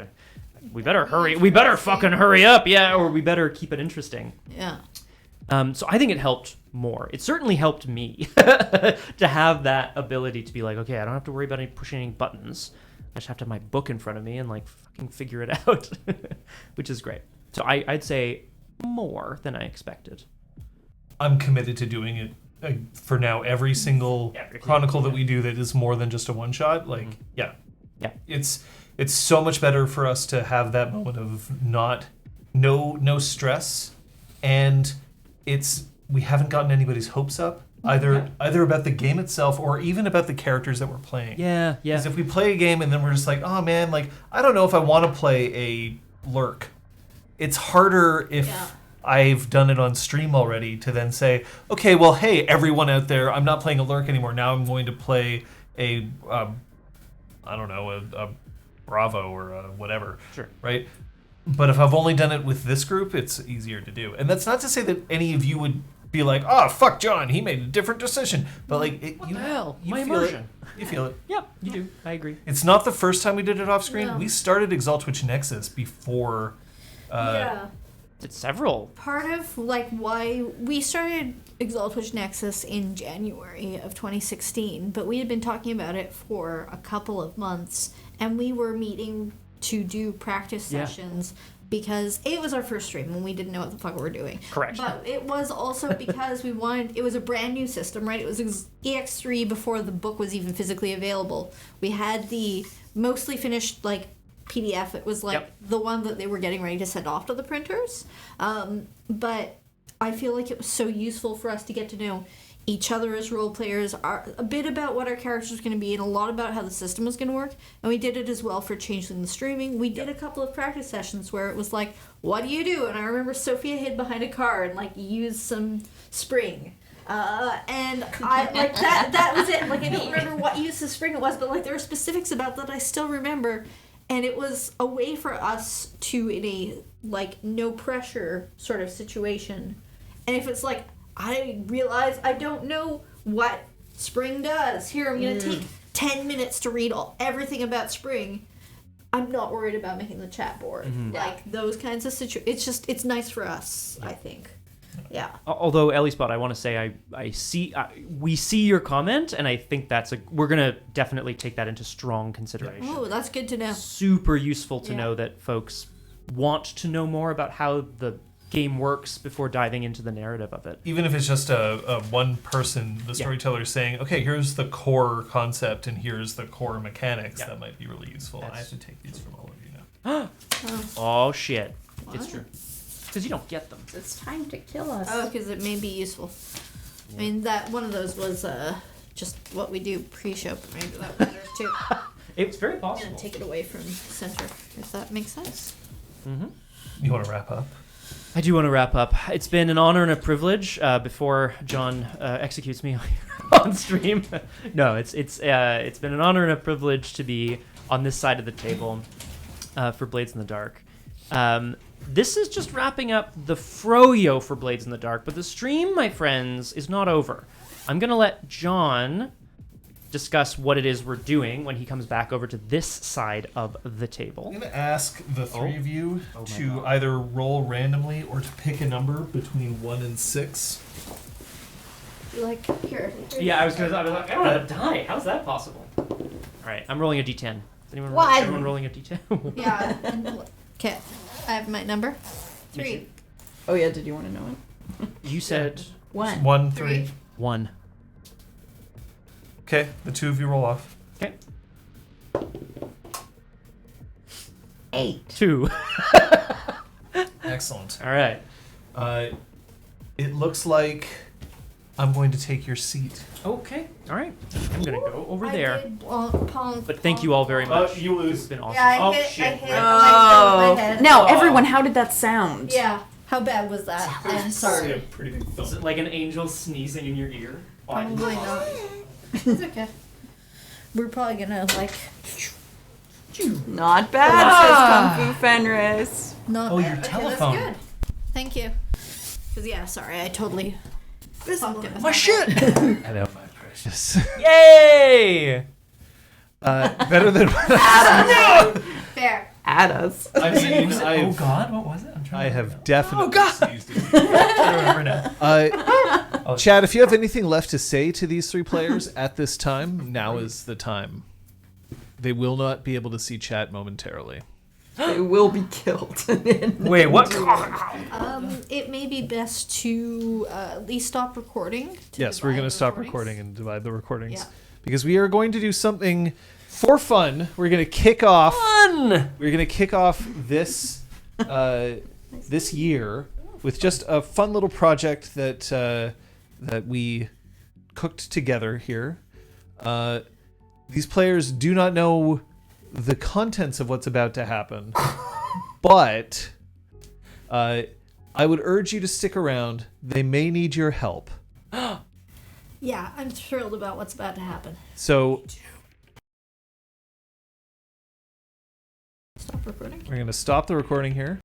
we better hurry. We better fucking hurry up, yeah, or we better keep it interesting. Yeah. So I think it helped more. It certainly helped me to have that ability to be like, okay, I don't have to worry about pushing any buttons. I just have to have my book in front of me and like fucking figure it out, which is great. So I'd say more than I expected. I'm committed to doing it for now. Every single Chronicle that we do that is more than just a one shot. Like, yeah, it's so much better for us to have that moment of no stress, and we haven't gotten anybody's hopes up. Either about the game itself or even about the characters that we're playing. Yeah. Because if we play a game and then we're just like, oh man, like I don't know if I want to play a lurk. It's harder if I've done it on stream already to then say, okay, well, hey, everyone out there, I'm not playing a lurk anymore. Now I'm going to play a Bravo or whatever. Sure. Right? But if I've only done it with this group, it's easier to do. And that's not to say that any of you would be like, oh, fuck John, he made a different decision. But like, What the hell? My feel immersion. It. You feel it. Yep, you do. I agree. It's not the first time we did it off screen. No. We started Exaltwitch Nexus before. Did several. Part of like why we started Exaltwitch Nexus in January of 2016, but we had been talking about it for a couple of months, and we were meeting to do practice sessions because it was our first stream and we didn't know what the fuck we were doing. Correct. But it was also because it was a brand new system, right? It was EX3 before the book was even physically available. We had the mostly finished like PDF. It was like the one that they were getting ready to send off to the printers. But I feel like it was so useful for us to get to know each other as role players, a bit about what our characters was going to be, and a lot about how the system was going to work. And we did it as well for Changeling the streaming. We did a couple of practice sessions where it was like, what do you do? And I remember Sophia hid behind a car and like used some spring. And I like that was it. Like I don't remember what use of spring it was, but like there were specifics about that I still remember. And it was a way for us to, in a like no pressure sort of situation. And if it's like I realize I don't know what spring does. Here, I'm going to take 10 minutes to read everything about spring. I'm not worried about making the chat board. Like, those kinds of situations. It's nice for us, I think. Yeah. Although, Ellie-Spot, I want to say we see your comment, and I think we're going to definitely take that into strong consideration. Oh, that's good to know. Super useful to know that folks want to know more about how the game works before diving into the narrative of it. Even if it's just a one person, the storyteller saying, okay, here's the core concept and here's the core mechanics, that might be really useful. I have to take these from all of you now. Oh, shit. What? It's true. Because you don't get them. It's time to kill us. Oh, because it may be useful. I mean, that one of those was just what we do pre-show, but maybe that matters too. It's very I'm possible. going to take it away from center, if that makes sense. Mm-hmm. You want to wrap up? I do want to wrap up. It's been an honor and a privilege before John executes me on stream. No, it's been an honor and a privilege to be on this side of the table for Blades in the Dark. This is just wrapping up the FroYo for Blades in the Dark, but the stream, my friends, is not over. I'm going to let John discuss what it is we're doing when he comes back over to this side of the table. I'm going to ask the three of you to either roll randomly or to pick a number between 1 and 6. Like, here. Yeah, I was like, I don't have a die. How's that possible? All right, I'm rolling a d10. Is One. everyone rolling a d10? Yeah. Okay. I have my number. 3. Oh yeah, did you want to know it? You said 1. 1, 3. 1. Okay, the two of you roll off. Okay. 8. 2. Excellent. All right. It looks like I'm going to take your seat. Okay. All right. I'm gonna go over I there. did bonk, But thank you all very much. You lose. It's been awesome. Yeah, I oh hit, shit! I hit right. my head. Now, everyone, how did that sound? Yeah. How bad was that? I'm sorry. A pretty big Is it like an angel sneezing in your ear? Probably not. It's okay. We're probably gonna like. Not bad, says Kung Fu Fenris. Not Oh, bad. your Okay, telephone. That's good. Thank you. Cause yeah, sorry, I totally. My shit! Hello, my precious. Yay! Better than Fair. At us. I mean, Oh God, what was it? I'm I trying to have definitely seized it. I remember now. Chad, if you have anything left to say to these three players at this time, now is the time. They will not be able to see chat momentarily. They will be killed. Wait, what? It may be best to at least stop recording. Yes, we're divide going to the stop recordings. recording and divide the recordings. Yeah. Because we are going to do something for fun. We're going to kick off. Fun! We're going to kick off this this year with just a fun little project that we cooked together here. These players do not know the contents of what's about to happen, but I would urge you to stick around. They may need your help. Yeah, I'm thrilled about what's about to happen. So Stop recording. we're going to stop the recording here.